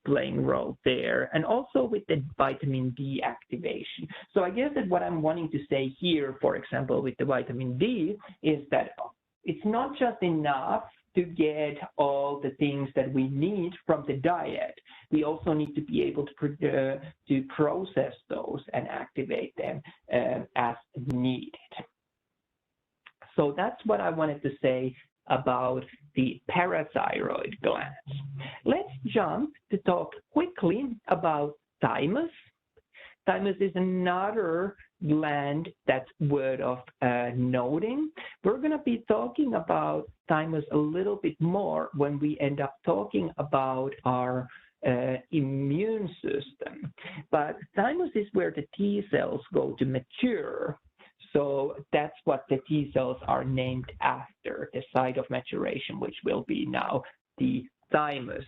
playing a role there, and also with the vitamin D activation. So I guess that what I'm wanting to say here, for example, with the vitamin D, is that it's not just enough to get all the things that we need from the diet. We also need to be able to process those and activate them as needed. So that's what I wanted to say about the parathyroid glands. Let's jump to talk quickly about thymus. Thymus is another gland that's worth of noting. We're going to be talking about thymus a little bit more when we end up talking about our immune system. But thymus is where the T cells go to mature. So that's what the T cells are named after, the site of maturation, which will be now the thymus.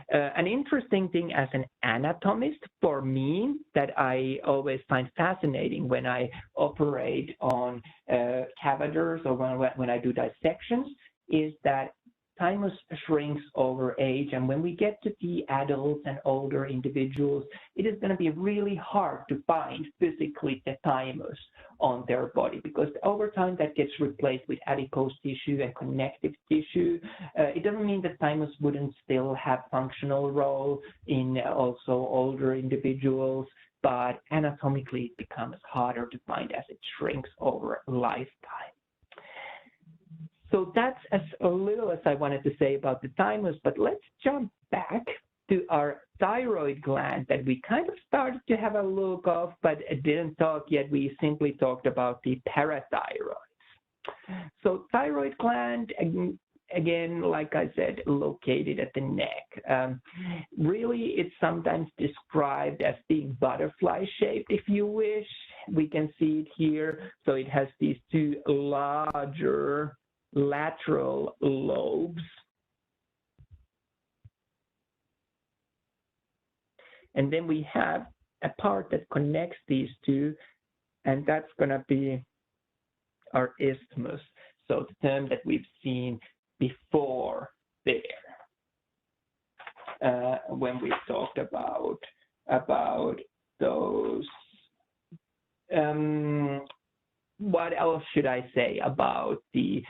An interesting thing as an anatomist for me that I always find fascinating when I operate on catheters or when I do dissections is that thymus shrinks over age, and when we get to the adults and older individuals, it is going to be really hard to find physically the thymus on their body, because over time that gets replaced with adipose tissue and connective tissue. It doesn't mean that thymus wouldn't still have functional role in also older individuals, but anatomically it becomes harder to find as it shrinks over a lifetime. So that's as a little as I wanted to say about the thymus, but let's jump back to our thyroid gland that we kind of started to have a look of, but didn't talk yet. We simply talked about the parathyroids. So thyroid gland, again, like I said, located at the neck. Really, it's sometimes described as being butterfly-shaped, if you wish. We can see it here. So it has these two larger lateral lobes. And then we have a part that connects these two, and that's going to be our isthmus. So the term that we've seen before there when we talked about those. What else should I say about the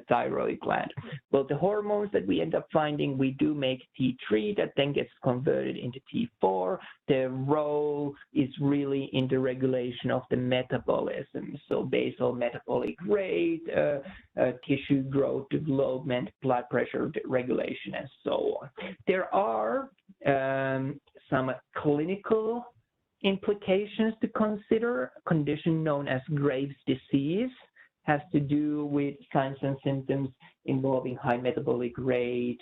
thyroid gland? Well, the hormones that we end up finding, we do make T3 that then gets converted into T4. The role is really in the regulation of the metabolism, so basal metabolic rate, tissue growth, development, blood pressure regulation, and so on. There are some clinical implications to consider. A condition known as Graves' disease has to do with signs and symptoms involving high metabolic rate,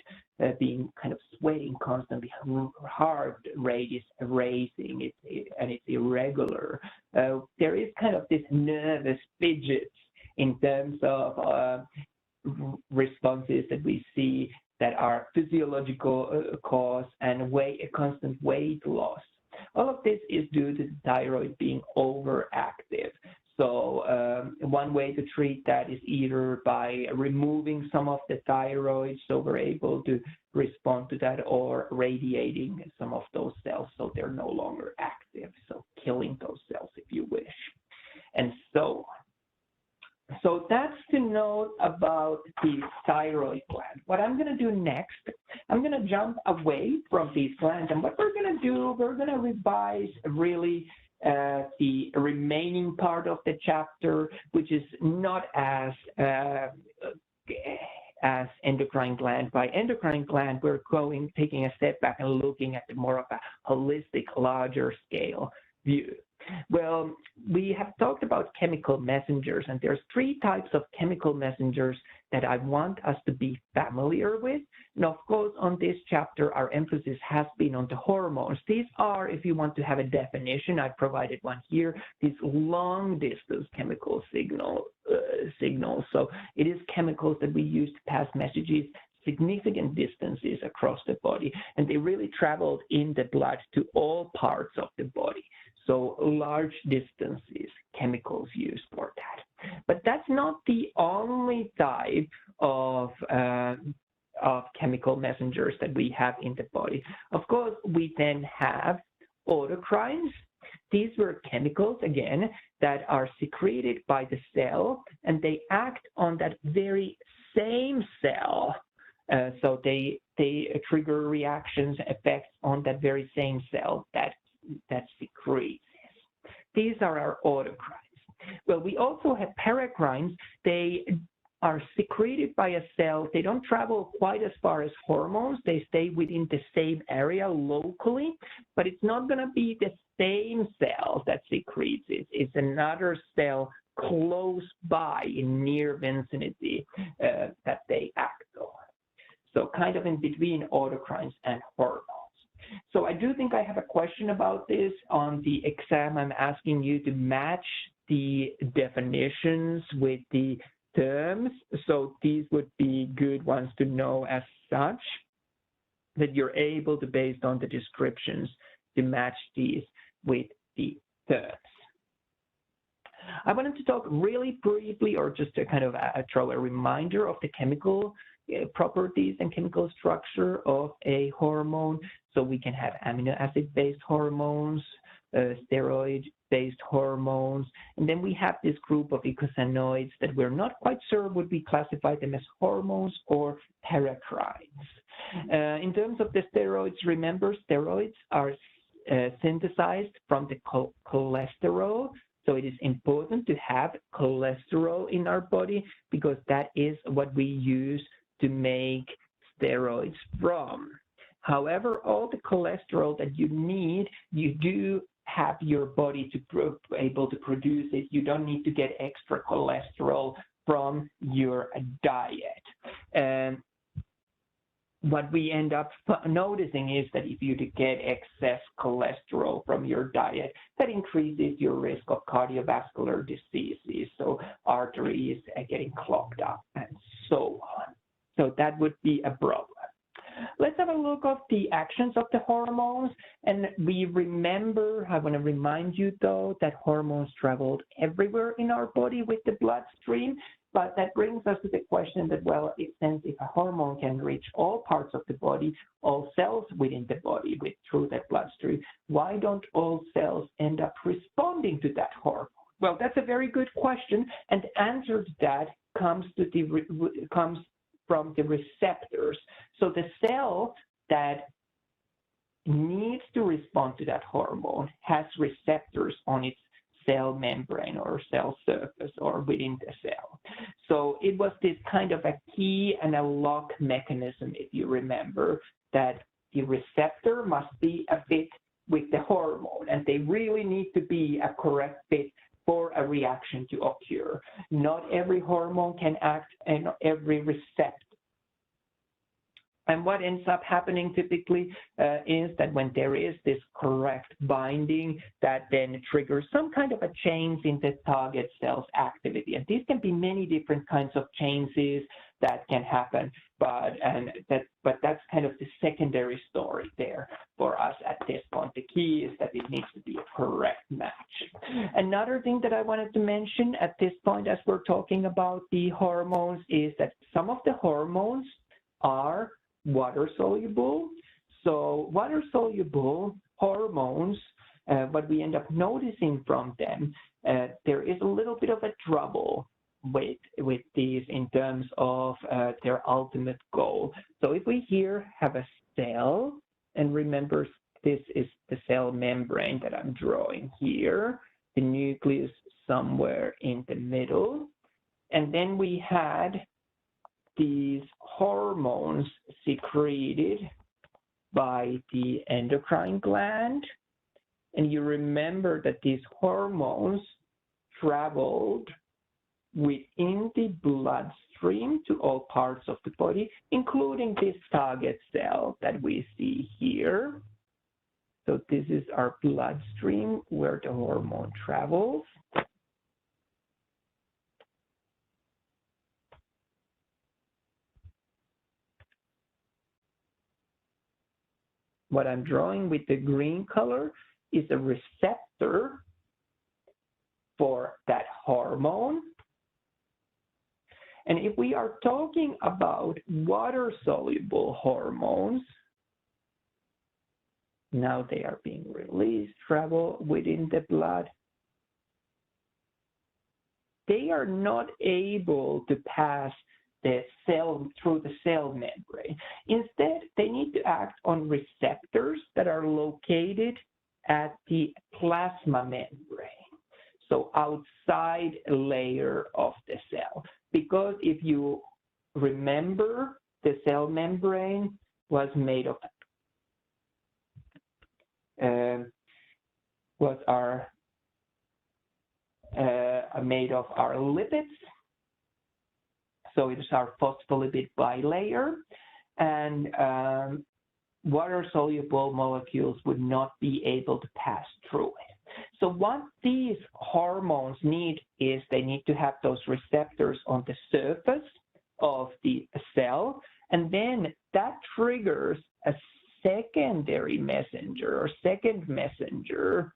being kind of sweating constantly, heart rate is racing, and it's irregular. There is kind of this nervous fidgets in terms of responses that we see that are physiological cause and a constant weight loss. All of this is due to the thyroid being overactive. So one way to treat that is either by removing some of the thyroid so we're able to respond to that, or radiating some of those cells so they're no longer active, so killing those cells if you wish, and so on. So that's to note about the thyroid gland. What I'm going to do next, I'm going to jump away from these glands, and what we're going to do, we're going to revise really the remaining part of the chapter, which is not as endocrine gland. By endocrine gland, we're taking a step back and looking at more of a holistic, larger scale view? Well, we have talked about chemical messengers, and there's 3 types of chemical messengers that I want us to be familiar with. And of course, on this chapter, our emphasis has been on the hormones. These are, if you want to have a definition, I've provided one here, these long-distance chemical signals. So it is chemicals that we use to pass messages significant distances across the body, and they really traveled in the blood to all parts of the body. So large distances, chemicals used for that. But that's not the only type of chemical messengers that we have in the body. Of course, we then have autocrines. These were chemicals, again, that are secreted by the cell, and they act on that very same cell. So they trigger reactions, effects on that very same cell that secretes this. These are our autocrines. Well, we also have paracrines. They are secreted by a cell. They don't travel quite as far as hormones. They stay within the same area locally, but it's not going to be the same cell that secretes it. It's another cell close by in near vicinity that they act on. So kind of in between autocrines and hormones. So I do think I have a question about this. On the exam, I'm asking you to match the definitions with the terms. So these would be good ones to know as such, that you're able to, based on the descriptions, to match these with the terms. I wanted to talk really briefly, or just to kind of throw a reminder of the chemical properties and chemical structure of a hormone. So we can have amino acid-based hormones, steroid-based hormones, and then we have this group of eicosanoids that we're not quite sure would we classify them as hormones or paracrines. In terms of the steroids, remember, steroids are synthesized from the cholesterol. So it is important to have cholesterol in our body because that is what we use to make steroids from. However, all the cholesterol that you need, you do have your body to be able to produce it. You don't need to get extra cholesterol from your diet. And what we end up noticing is that if you get excess cholesterol from your diet, that increases your risk of cardiovascular diseases, so arteries getting clogged up and so on. So that would be a problem. Let's have a look at the actions of the hormones. And we remember, I want to remind you though, that hormones traveled everywhere in our body with the bloodstream. But that brings us to the question that, well, since if a hormone can reach all parts of the body, all cells within the body through that bloodstream, why don't all cells end up responding to that hormone? Well, that's a very good question, and the answer to that comes from the receptors. So the cell that needs to respond to that hormone has receptors on its cell membrane or cell surface or within the cell. So it was this kind of a key and a lock mechanism, if you remember, that the receptor must be a fit with the hormone, and they really need to be a correct fit for a reaction to occur. Not every hormone can act on every receptor. And what ends up happening typically is that when there is this correct binding, that then triggers some kind of a change in the target cell's activity. And these can be many different kinds of changes that can happen, but that's kind of the secondary story there for us at this point. The key is that it needs to be a correct match. Another thing that I wanted to mention at this point as we're talking about the hormones is that some of the hormones are water-soluble. So water-soluble hormones, what we end up noticing from them, there is a little bit of a trouble with these in terms of their ultimate goal. So if we here have a cell, and remember this is the cell membrane that I'm drawing here, the nucleus somewhere in the middle, and then we had these hormones secreted by the endocrine gland, And you remember that these hormones traveled within the bloodstream to all parts of the body, including this target cell that we see here. So this is our bloodstream where the hormone travels. What I'm drawing with the green color is a receptor for that hormone. And if we are talking about water-soluble hormones, now they are being released, travel within the blood. They are not able to pass the cell through the cell membrane. Instead, they need to act on receptors that are located at the plasma membrane, so outside layer of the cell. Because if you remember, the cell membrane was made of made of our lipids. So it is our phospholipid bilayer, and water-soluble molecules would not be able to pass through it. So what these hormones need is they need to have those receptors on the surface of the cell, and then that triggers a secondary messenger or second messenger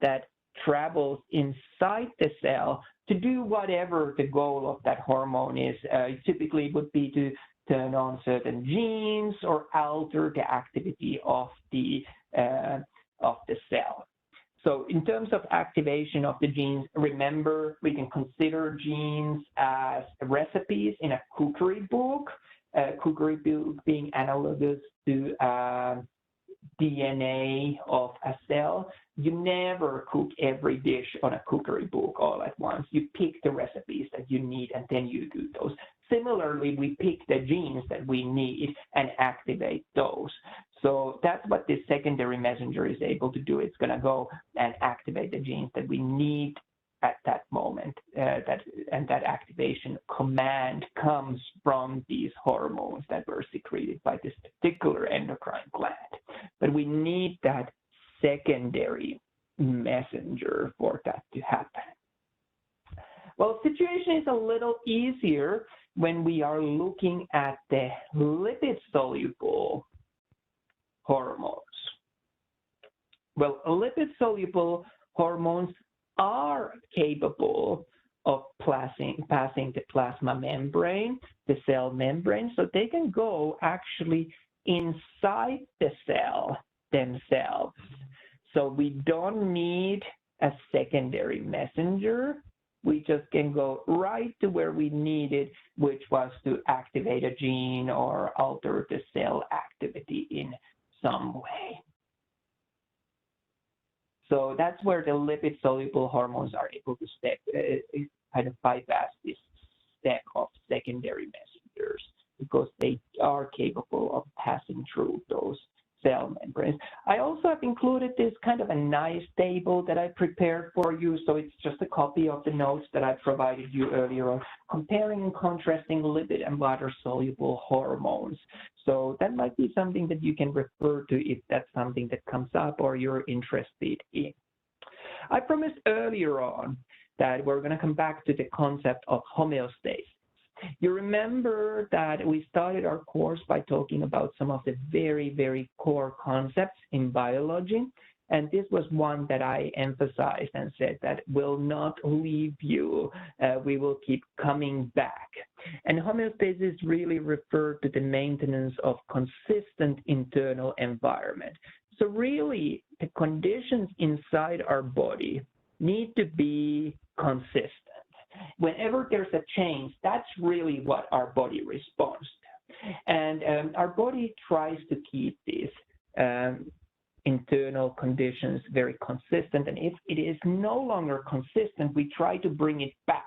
that travels inside the cell to do whatever the goal of that hormone is. Typically it would be to turn on certain genes or alter the activity of the cell. So in terms of activation of the genes, remember, we can consider genes as recipes in a cookery book, cookery book being analogous to DNA of a cell. You never cook every dish on a cookery book all at once. You pick the recipes that you need and then you do those. Similarly, we pick the genes that we need and activate those. So that's what this secondary messenger is able to do. It's going to go and activate the genes that we need at that moment. And that activation command comes from these hormones that were secreted by this particular endocrine gland. But we need that secondary messenger for that to happen. Well, the situation is a little easier when we are looking at the lipid-soluble hormones. Well, lipid-soluble hormones are capable of passing the plasma membrane, the cell membrane, so they can go actually inside the cell themselves. So we don't need a secondary messenger. We just can go right to where we need it, which was to activate a gene or alter the cell activity in some way. So that's where the lipid-soluble hormones are able to kind of bypass this step of secondary messengers, because they are capable of passing through those cell membranes. I also have included this kind of a nice table that I prepared for you. So it's just a copy of the notes that I provided you earlier on, comparing and contrasting lipid and water-soluble hormones. So that might be something that you can refer to if that's something that comes up or you're interested in. I promised earlier on that we're going to come back to the concept of homeostasis. You remember that we started our course by talking about some of the very, very core concepts in biology. And this was one that I emphasized and said that will not leave you. We will keep coming back. And homeostasis really referred to the maintenance of consistent internal environment. So really, the conditions inside our body need to be consistent. Whenever there's a change, that's really what our body responds to. And our body tries to keep these internal conditions very consistent. And if it is no longer consistent, we try to bring it back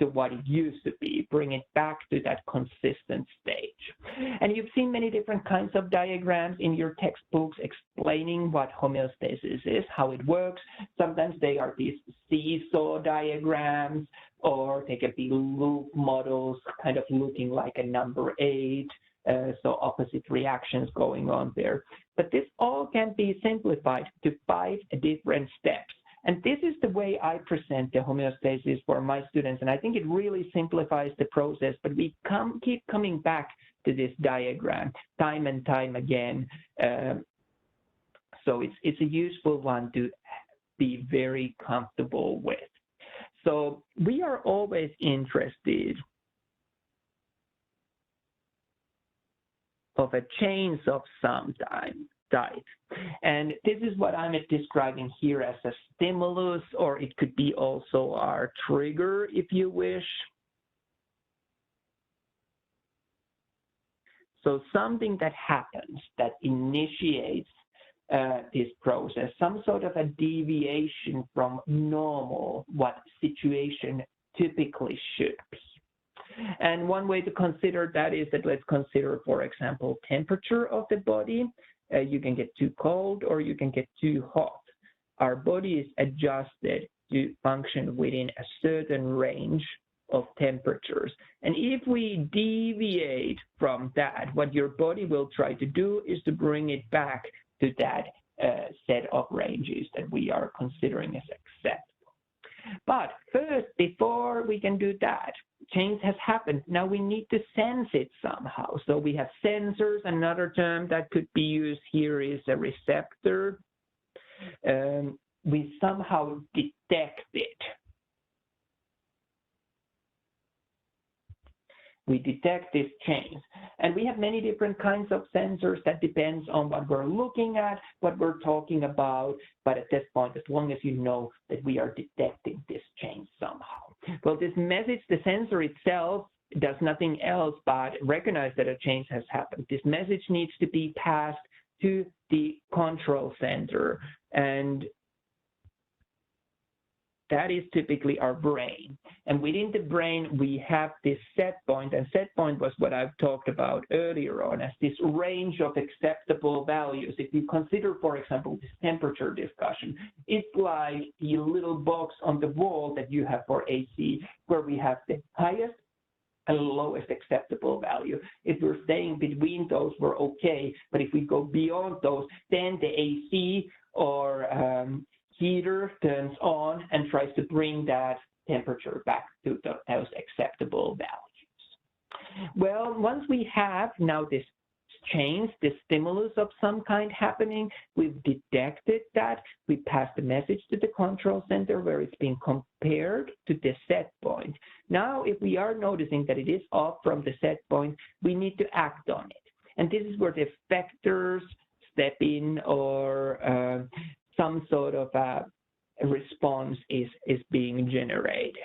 to what it used to be, bring it back to that consistent stage. And you've seen many different kinds of diagrams in your textbooks explaining what homeostasis is, how it works. Sometimes they are these seesaw diagrams, or they can be loop models, kind of looking like a number 8, so opposite reactions going on there. But this all can be simplified to 5 different steps. And this is the way I present the homeostasis for my students, and I think it really simplifies the process, but we keep coming back to this diagram time and time again. So it's a useful one to be very comfortable with. So we are always interested of a change of some type. And this is what I'm describing here as a stimulus, or it could be also our trigger, if you wish. So something that happens that initiates this process, some sort of a deviation from normal, what situation typically should be. And one way to consider that is that let's consider, for example, temperature of the body. You can get too cold or you can get too hot. Our body is adjusted to function within a certain range of temperatures. And if we deviate from that, what your body will try to do is to bring it back to that set of ranges that we are considering as acceptable. But first, before we can do that, change has happened. Now we need to sense it somehow. So we have sensors. Another term that could be used here is a receptor. We somehow detect it. We detect this change. And we have many different kinds of sensors that depends on what we're looking at, what we're talking about. But at this point, as long as you know that we are detecting this change somehow. Well, this message, the sensor itself, does nothing else but recognize that a change has happened. This message needs to be passed to the control center. And that is typically our brain. And within the brain, we have this set point, and set point was what I've talked about earlier on as this range of acceptable values. If you consider, for example, this temperature discussion, it's like the little box on the wall that you have for AC, where we have the highest and lowest acceptable value. If we're staying between those, we're okay. But if we go beyond those, then the AC or heater turns on and tries to bring that temperature back to those acceptable values. Well, once we have now this change, this stimulus of some kind happening, we've detected that, we pass the message to the control center where it's being compared to the set point. Now, if we are noticing that it is off from the set point, we need to act on it. And this is where the effectors step in, or some sort of a response is being generated.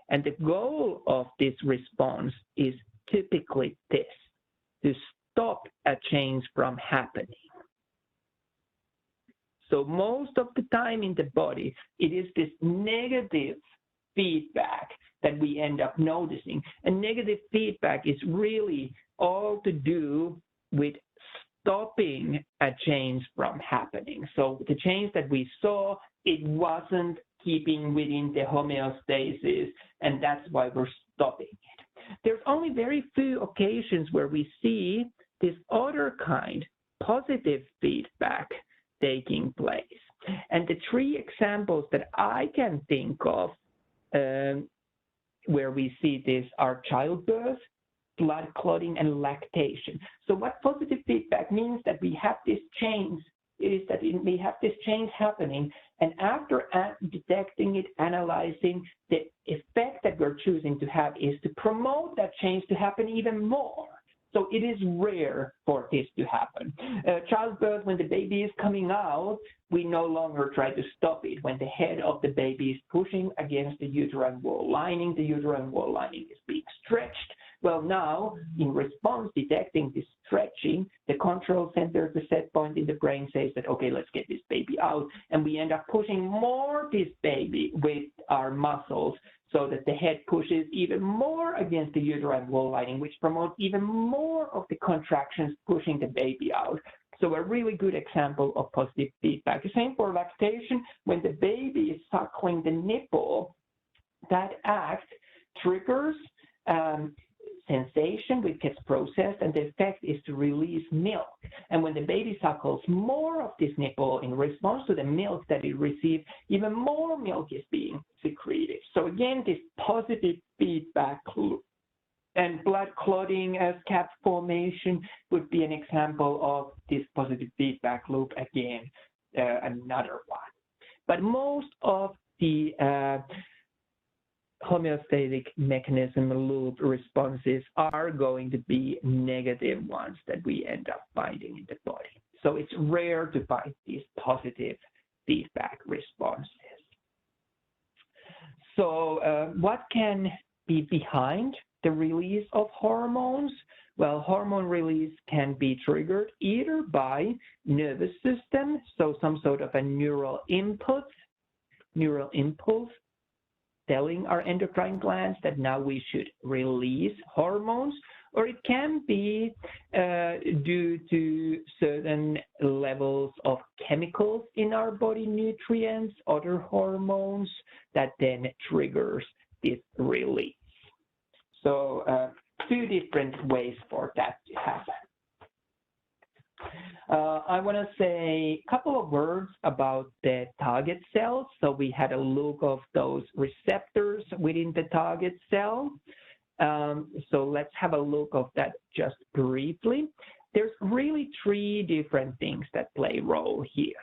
And the goal of this response is typically this, to stop a change from happening. So most of the time in the body, it is this negative feedback that we end up noticing. And negative feedback is really all to do with stopping a change from happening. So the change that we saw, it wasn't keeping within the homeostasis, and that's why we're stopping it. There's only very few occasions where we see this other kind, positive feedback, taking place. And the 3 examples that I can think of where we see this are childbirth, blood clotting, and lactation. So what positive feedback means that we have this change, is that we have this change happening, and after detecting it, analyzing, the effect that we're choosing to have is to promote that change to happen even more. So it is rare for this to happen. Childbirth, when the baby is coming out, we no longer try to stop it. When the head of the baby is pushing against the uterine wall lining, the uterine wall lining is being stretched. Well, now, in response, detecting this stretching, the control center, the set point in the brain says that, okay, let's get this baby out. And we end up pushing more this baby with our muscles so that the head pushes even more against the uterine wall lining, which promotes even more of the contractions, pushing the baby out. So a really good example of positive feedback. The same for lactation. When the baby is suckling the nipple, that act triggers sensation, which gets processed, and the effect is to release milk. And when the baby suckles more of this nipple in response to the milk that it received, even more milk is being secreted. So again, this positive feedback loop. And blood clotting as cap formation would be an example of this positive feedback loop again, another one. But most of the homeostatic mechanism loop responses are going to be negative ones that we end up finding in the body. So it's rare to find these positive feedback responses. So what can be behind the release of hormones? Well, hormone release can be triggered either by nervous system, so some sort of a neural impulse telling our endocrine glands that now we should release hormones, or it can be due to certain levels of chemicals in our body, nutrients, other hormones, that then triggers this release. So two different ways for that to happen. I want to say a couple of words about the target cells. So we had a look of those receptors within the target cell. So let's have a look of that just briefly. There's really three different things that play a role here.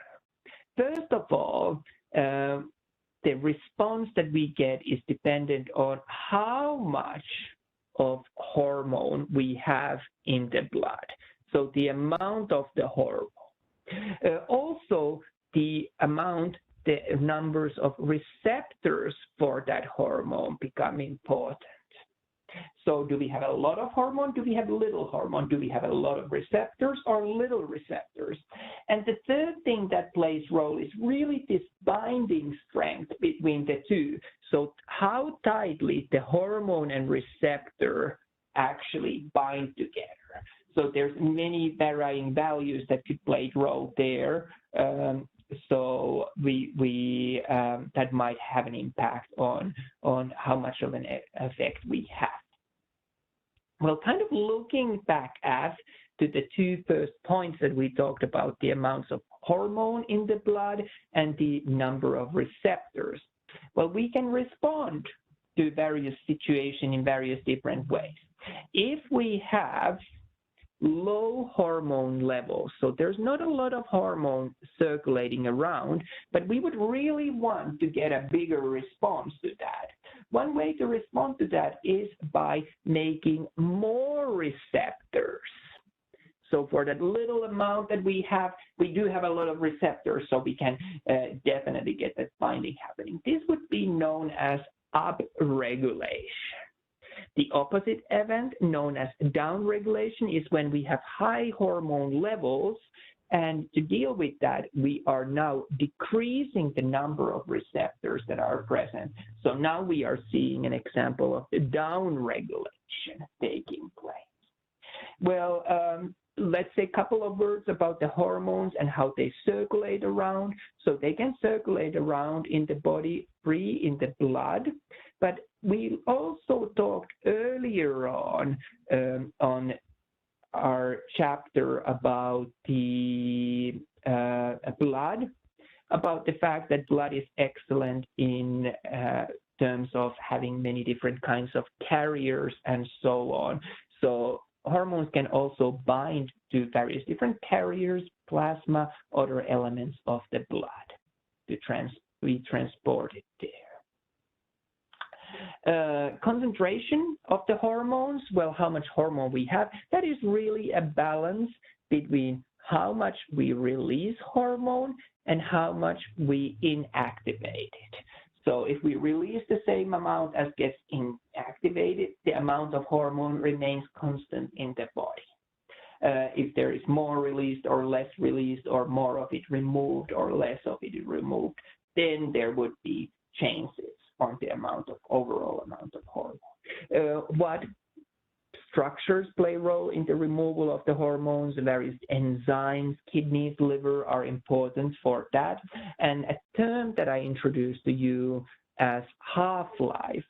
First of all, the response that we get is dependent on how much of hormone we have in the blood. So the amount of the hormone. Also, the numbers of receptors for that hormone become important. So do we have a lot of hormone? Do we have little hormone? Do we have a lot of receptors or little receptors? And the third thing that plays role is really this binding strength between the two. So how tightly the hormone and receptor actually bind together. So there's many varying values that could play a role there. So that might have an impact on how much of an effect we have. Well, kind of looking back to the two first points that we talked about, the amounts of hormone in the blood and the number of receptors. Well, we can respond to various situations in various different ways. If we have low hormone levels, so there's not a lot of hormone circulating around, but we would really want to get a bigger response to that. One way to respond to that is by making more receptors. So for that little amount that we have, we do have a lot of receptors, so we can definitely get that binding happening. This would be known as upregulation. The opposite event, known as downregulation, is when we have high hormone levels, and to deal with that, we are now decreasing the number of receptors that are present. So now we are seeing an example of the downregulation taking place. Well, let's say a couple of words about the hormones and how they circulate around. So they can circulate around in the body, free in the blood, but we also talked earlier on our chapter about the blood, about the fact that blood is excellent in terms of having many different kinds of carriers and so on. So hormones can also bind to various different carriers, plasma, other elements of the blood to be transported there. Concentration of the hormones, well, how much hormone we have, that is really a balance between how much we release hormone and how much we inactivate it. So if we release the same amount as gets inactivated, the amount of hormone remains constant in the body. If there is more released or less released, or more of it removed or less of it removed, then there would be changes on the overall amount of hormone. What structures play a role in the removal of the hormones? Various enzymes, kidneys, liver are important for that. And a term that I introduced to you as half-life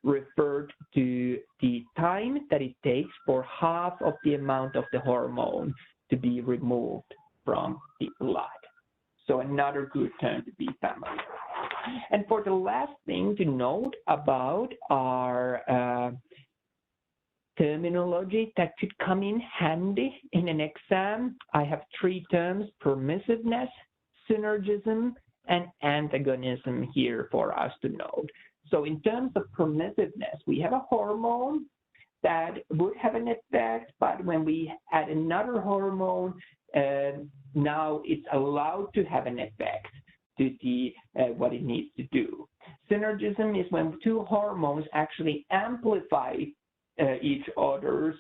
referred to the time that it takes for half of the amount of the hormone to be removed from the blood. So another good term to be familiar. And for the last thing to note about our terminology that could come in handy in an exam, I have three terms: permissiveness, synergism, and antagonism here for us to note. So in terms of permissiveness, we have a hormone that would have an effect, but when we add another hormone, now it's allowed to have an effect to the what it needs to do. Synergism is when two hormones actually amplify each other's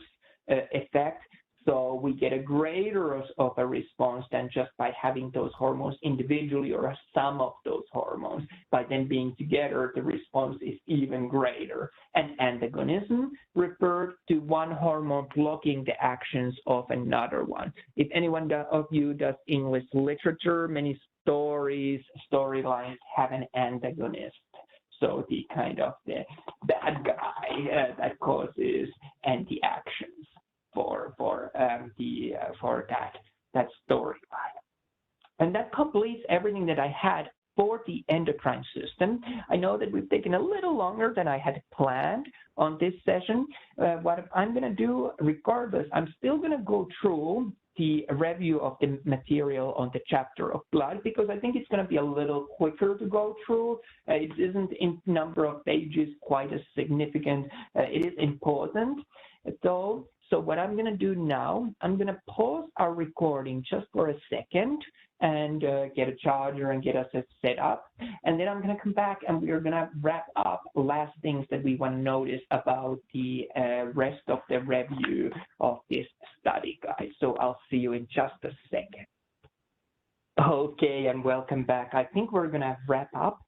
effect, so we get a greater of a response than just by having those hormones individually or a sum of those hormones. By them being together, the response is even greater. And antagonism referred to one hormone blocking the actions of another one. If anyone of you does English literature, many storylines have an antagonist. So the kind of the bad guy that causes anti-actions for that storyline. And that completes everything that I had for the endocrine system. I know that we've taken a little longer than I had planned on this session. What I'm going to do, regardless, I'm still going to go through the review of the material on the chapter of blood, because I think it's going to be a little quicker to go through. It isn't in number of pages quite as significant. It is important though. So what I'm going to do now, I'm going to pause our recording just for a second and get a charger and get us set up. And then I'm going to come back and we're going to wrap up last things that we want to notice about the rest of the review of this study guide. So I'll see you in just a second. Okay, and welcome back. I think we're going to wrap up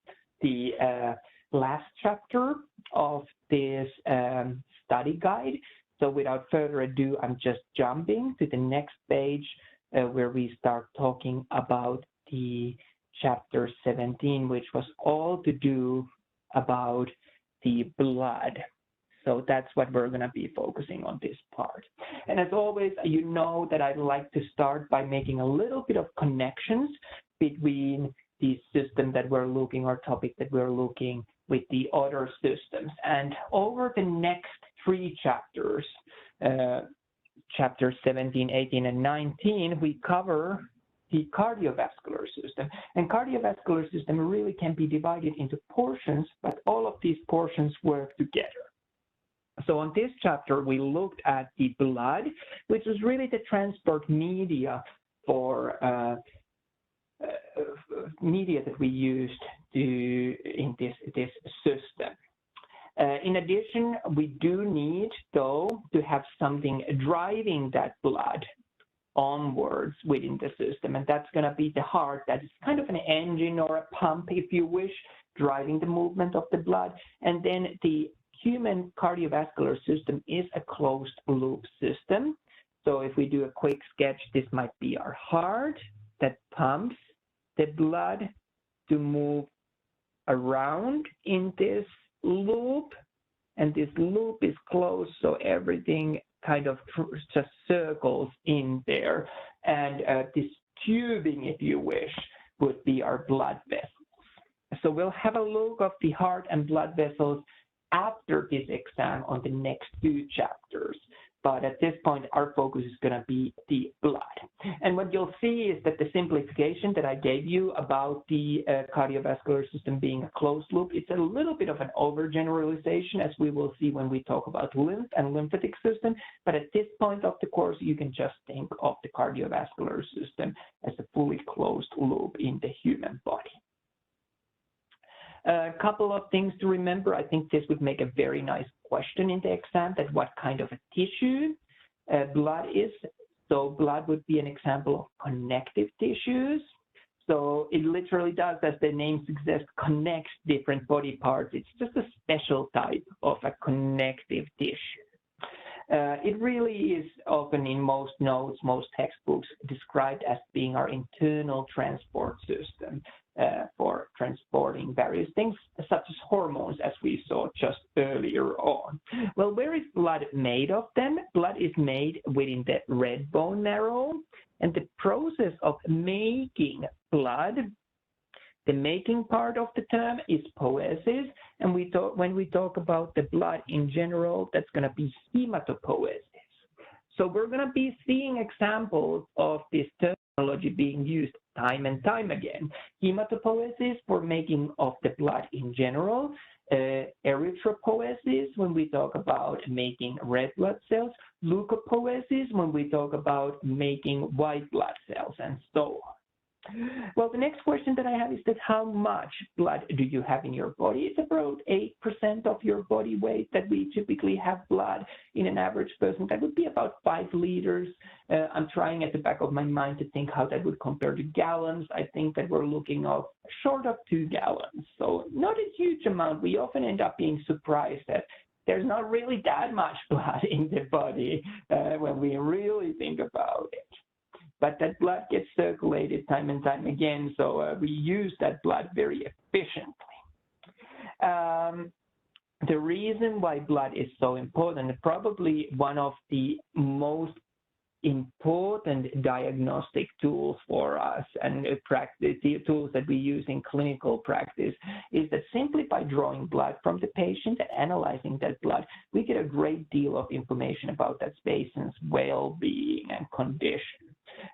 the last chapter of this study guide. So without further ado, I'm just jumping to the next page where we start talking about the chapter 17, which was all to do about the blood. So that's what we're going to be focusing on this part. And as always, you know that I like to start by making a little bit of connections between the system that we're looking, or topic that we're looking, with the other systems. And over the next three chapters, chapters 17, 18, and 19, we cover the cardiovascular system. And cardiovascular system really can be divided into portions, but all of these portions work together. So on this chapter, we looked at the blood, which is really the transport media for media that we used in this system. In addition, we do need, though, to have something driving that blood onwards within the system, and that's going to be the heart. That is kind of an engine or a pump, if you wish, driving the movement of the blood. And then the human cardiovascular system is a closed loop system. So if we do a quick sketch, this might be our heart that pumps the blood to move around in this loop, and this loop is closed, so everything kind of just circles in there. And this tubing, if you wish, would be our blood vessels. So we'll have a look of the heart and blood vessels after this exam on the next two chapters. But at this point, our focus is going to be the blood. And what you'll see is that the simplification that I gave you about the cardiovascular system being a closed loop, it's a little bit of an overgeneralization, as we will see when we talk about lymph and lymphatic system. But at this point of the course, you can just think of the cardiovascular system as a fully closed loop in the human body. A couple of things to remember. I think this would make a very nice question in the exam, that what kind of a tissue blood is. So blood would be an example of connective tissues. So it literally does, as the name suggests, connects different body parts. It's just a special type of a connective tissue. It really is often in most notes, most textbooks, described as being our internal transport system for transporting various things, such as hormones, as we saw just earlier on. Well, where is blood made of then? Blood is made within the red bone marrow, and the process of making blood, the making part of the term is poiesis, and when we talk about the blood in general, that's going to be hematopoiesis. So we're going to be seeing examples of this terminology being used time and time again. Hematopoiesis for making of the blood in general, erythropoiesis when we talk about making red blood cells, leukopoiesis when we talk about making white blood cells, and so on. Well, the next question that I have is that how much blood do you have in your body? It's about 8% of your body weight that we typically have blood in an average person. That would be about 5 liters. I'm trying at the back of my mind to think how that would compare to gallons. I think that we're looking of short of 2 gallons. So not a huge amount. We often end up being surprised that there's not really that much blood in the body when we really think about it. But that blood gets circulated time and time again, so we use that blood very efficiently. The reason why blood is so important, probably one of the most important diagnostic tools for us and the tools that we use in clinical practice, is that simply by drawing blood from the patient and analyzing that blood, we get a great deal of information about that patient's well-being and condition.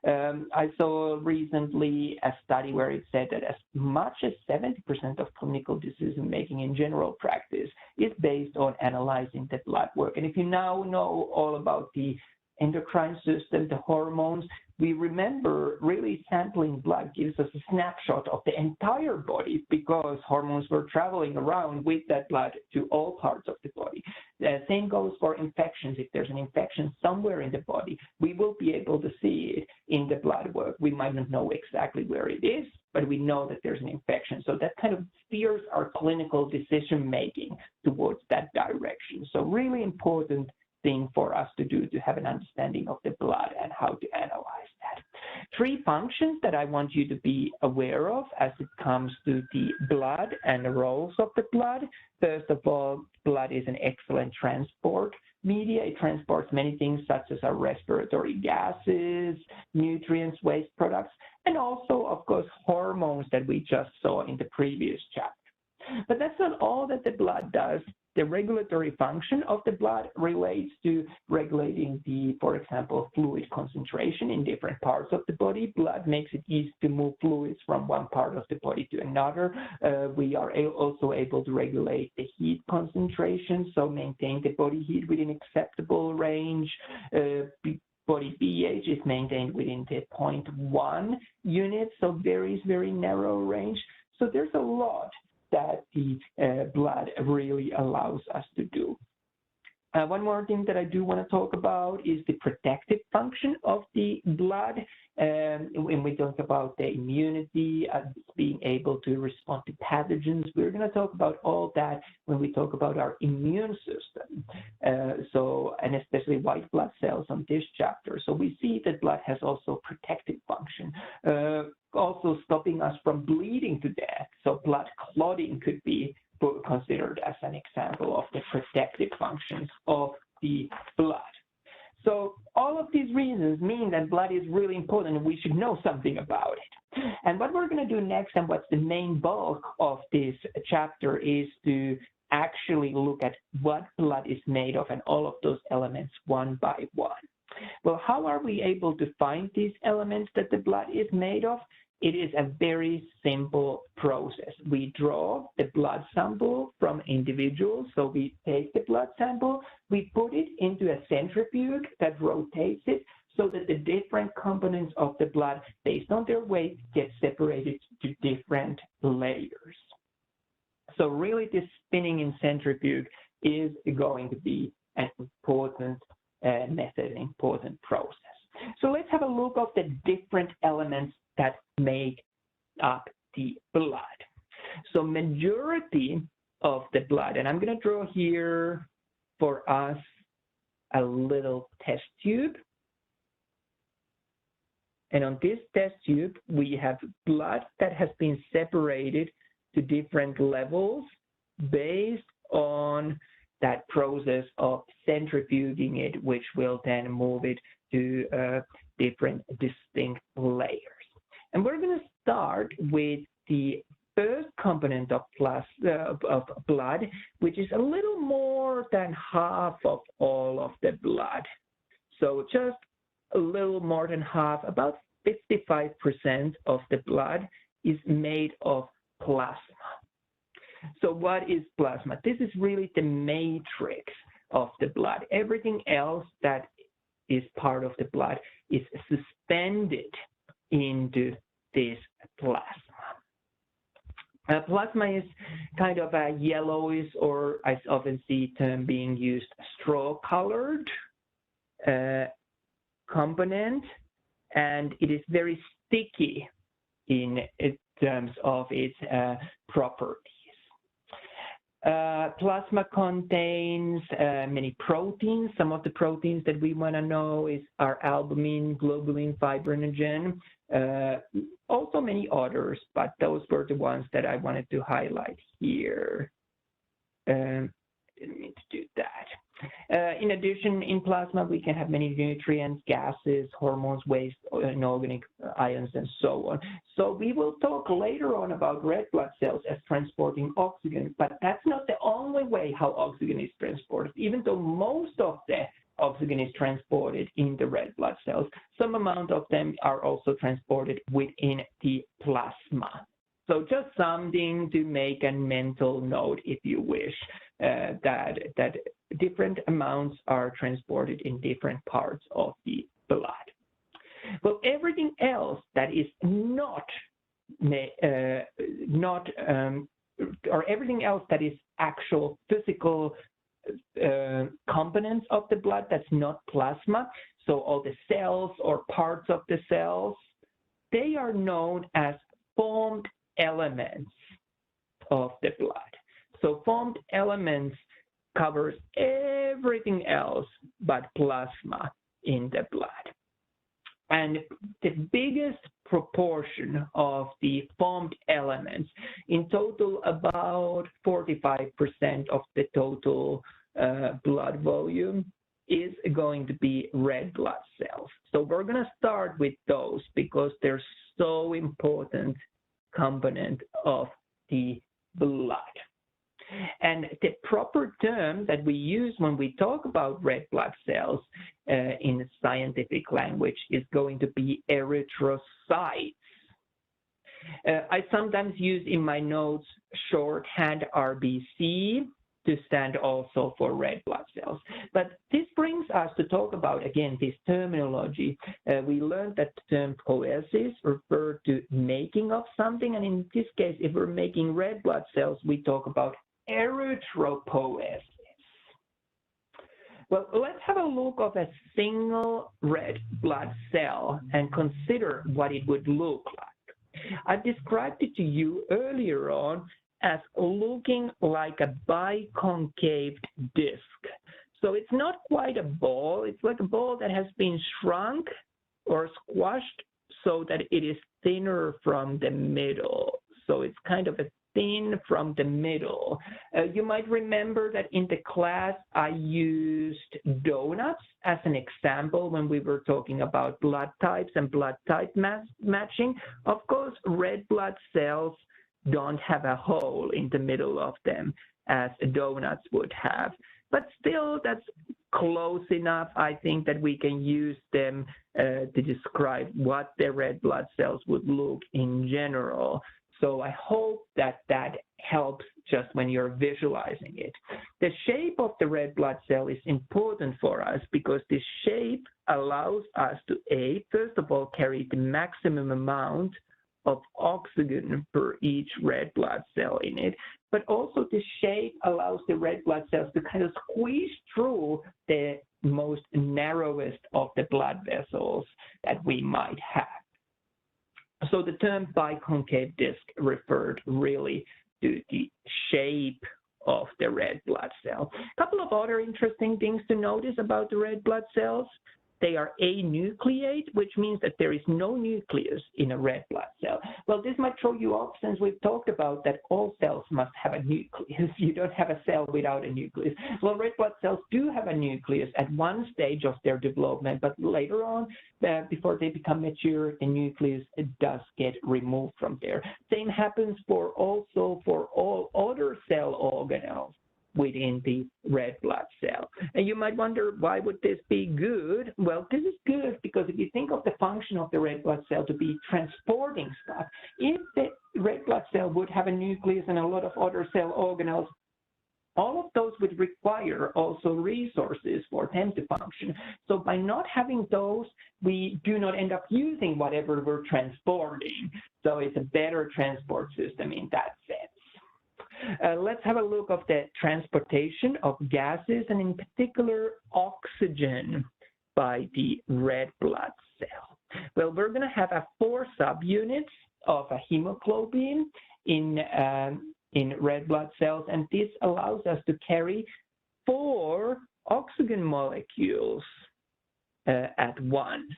I saw recently a study where it said that as much as 70% of clinical decision-making in general practice is based on analyzing the blood work. And if you now know all about the endocrine system, the hormones, we remember really sampling blood gives us a snapshot of the entire body because hormones were traveling around with that blood to all parts of the body. The same goes for infections. If there's an infection somewhere in the body, we will be able to see it in the blood work. We might not know exactly where it is, but we know that there's an infection. So that kind of steers our clinical decision-making towards that direction. So really important thing for us to do to have an understanding of the blood and how to analyze that. 3 functions that I want you to be aware of as it comes to the blood and the roles of the blood. First of all, blood is an excellent transport media. It transports many things such as our respiratory gases, nutrients, waste products, and also, of course, hormones that we just saw in the previous chapter. But that's not all that the blood does. The regulatory function of the blood relates to regulating the, for example, fluid concentration in different parts of the body. Blood makes it easy to move fluids from one part of the body to another. We are also able to regulate the heat concentration, so maintain the body heat within acceptable range. Body pH is maintained within the 0.1 units, so very narrow range. So there's a lot that the blood really allows us to do. One more thing that I do want to talk about is the protective function of the blood. When we talk about the immunity, being able to respond to pathogens, we're going to talk about all that when we talk about our immune system. And especially white blood cells on this chapter. So we see that blood has also protective function. Also stopping us from bleeding to death. So blood clotting could be considered as an example of the protective functions of the blood. So all of these reasons mean that blood is really important and we should know something about it. And what we're going to do next, and what's the main bulk of this chapter, is to actually look at what blood is made of and all of those elements one by one. Well, how are we able to find these elements that the blood is made of? It is a very simple process. We draw the blood sample from individuals. So we take the blood sample, we put it into a centrifuge that rotates it so that the different components of the blood, based on their weight, get separated to different layers. So really this spinning in centrifuge is going to be an important method, an important process. So let's have a look at the different elements that make up the blood. So majority of the blood, and I'm going to draw here for us a little test tube. And on this test tube, we have blood that has been separated to different levels based on that process of centrifuging it, which will then move it to different distinct layers. And we're going to start with the first component of blood, which is a little more than half of all of the blood. So just a little more than half, about 55% of the blood is made of plasma. So what is plasma? This is really the matrix of the blood. Everything else that is part of the blood is suspended into this plasma. Plasma is kind of a yellowish, or I often see the term being used, straw-colored component, and it is very sticky in terms of its properties. Plasma contains many proteins. Some of the proteins that we want to know are albumin, globulin, fibrinogen, also many others, but those were the ones that I wanted to highlight here. Didn't mean to do that. In addition, in plasma, we can have many nutrients, gases, hormones, waste, inorganic ions, and so on. So we will talk later on about red blood cells as transporting oxygen, but that's not the only way how oxygen is transported. Even though most of the oxygen is transported in the red blood cells, some amount of them are also transported within the plasma. So just something to make a mental note, if you wish, that different amounts are transported in different parts of the blood. Well, everything else that is or everything else that is actual physical components of the blood that's not plasma, so all the cells or parts of the cells, they are known as formed elements of the blood. So formed elements covers everything else but plasma in the blood. And the biggest proportion of the formed elements, in total about 45% of the total blood volume, is going to be red blood cells. So we're going to start with those because they're so important component of the blood. And the proper term that we use when we talk about red blood cells in scientific language is going to be erythrocytes. I sometimes use in my notes shorthand RBC to stand also for red blood cells. But this brings us to talk about, again, this terminology. We learned that the term poiesis refers to making of something, and in this case, if we're making red blood cells, we talk about erythropoiesis. Well, let's have a look of a single red blood cell and consider what it would look like. I described it to you earlier on as looking like a biconcave disc. So it's not quite a ball. It's like a ball that has been shrunk or squashed so that it is thinner from the middle. So it's kind of a thin from the middle. You might remember that in the class I used donuts as an example when we were talking about blood types and blood type matching. Of course, red blood cells don't have a hole in the middle of them as donuts would have. But still, that's close enough. I think that we can use them to describe what the red blood cells would look in general. So I hope that that helps just when you're visualizing it. The shape of the red blood cell is important for us because this shape allows us to, first of all, carry the maximum amount of oxygen per each red blood cell in it, but also the shape allows the red blood cells to kind of squeeze through the most narrowest of the blood vessels that we might have. So the term biconcave disc referred really to the shape of the red blood cell. A couple of other interesting things to notice about the red blood cells. They are anucleate, which means that there is no nucleus in a red blood cell. Well, this might throw you off since we've talked about that all cells must have a nucleus. You don't have a cell without a nucleus. Well, red blood cells do have a nucleus at one stage of their development, but later on, before they become mature, the nucleus does get removed from there. Same happens also for all other cell organelles within the red blood cell. And you might wonder, why would this be good? Well, this is good because if you think of the function of the red blood cell to be transporting stuff, if the red blood cell would have a nucleus and a lot of other cell organelles, all of those would require also resources for them to function. So by not having those, we do not end up using whatever we're transporting. So it's a better transport system in that sense. Let's have a look at the transportation of gases, and in particular oxygen by the red blood cell. Well, we're going to have 4 subunits of a hemoglobin in red blood cells, and this allows us to carry 4 oxygen molecules at once.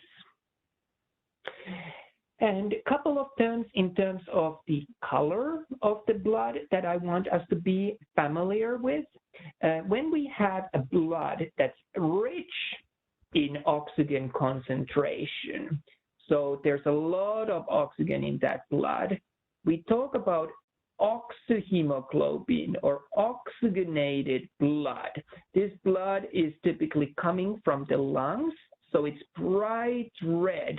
And a couple of terms in terms of the color of the blood that I want us to be familiar with. When we have a blood that's rich in oxygen concentration, so there's a lot of oxygen in that blood, we talk about oxyhemoglobin or oxygenated blood. This blood is typically coming from the lungs, so it's bright red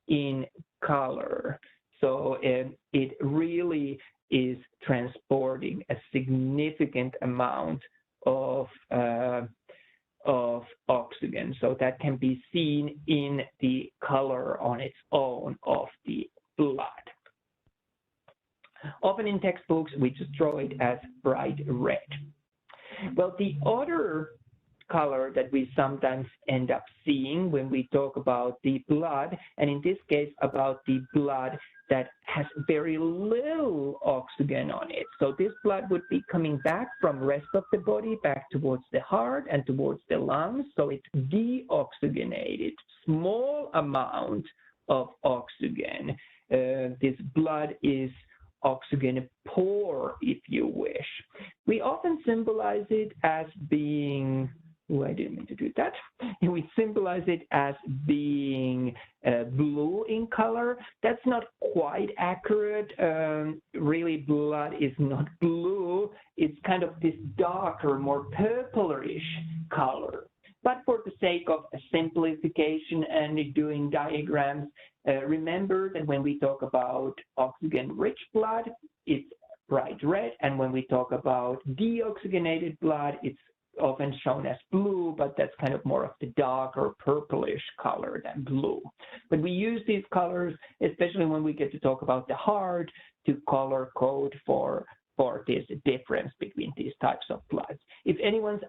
in color. So it really is transporting a significant amount of oxygen. So that can be seen in the color on its own of the blood. Often in textbooks, we just draw it as bright red. Well, the other color that we sometimes end up seeing when we talk about the blood, and in this case about the blood that has very little oxygen on it. So this blood would be coming back from rest of the body back towards the heart and towards the lungs. So it's deoxygenated, small amount of oxygen. This blood is oxygen poor, if you wish. We often symbolize it as being, I didn't mean to do that. We symbolize it as being blue in color. That's not quite accurate. Really, blood is not blue. It's kind of this darker, more purplish color. But for the sake of simplification and doing diagrams, remember that when we talk about oxygen-rich blood, it's bright red. And when we talk about deoxygenated blood, it's often shown as blue, but that's kind of more of the darker purplish color than blue. But we use these colors, especially when we get to talk about the heart, to color code for this difference between these types of bloods. If anyone's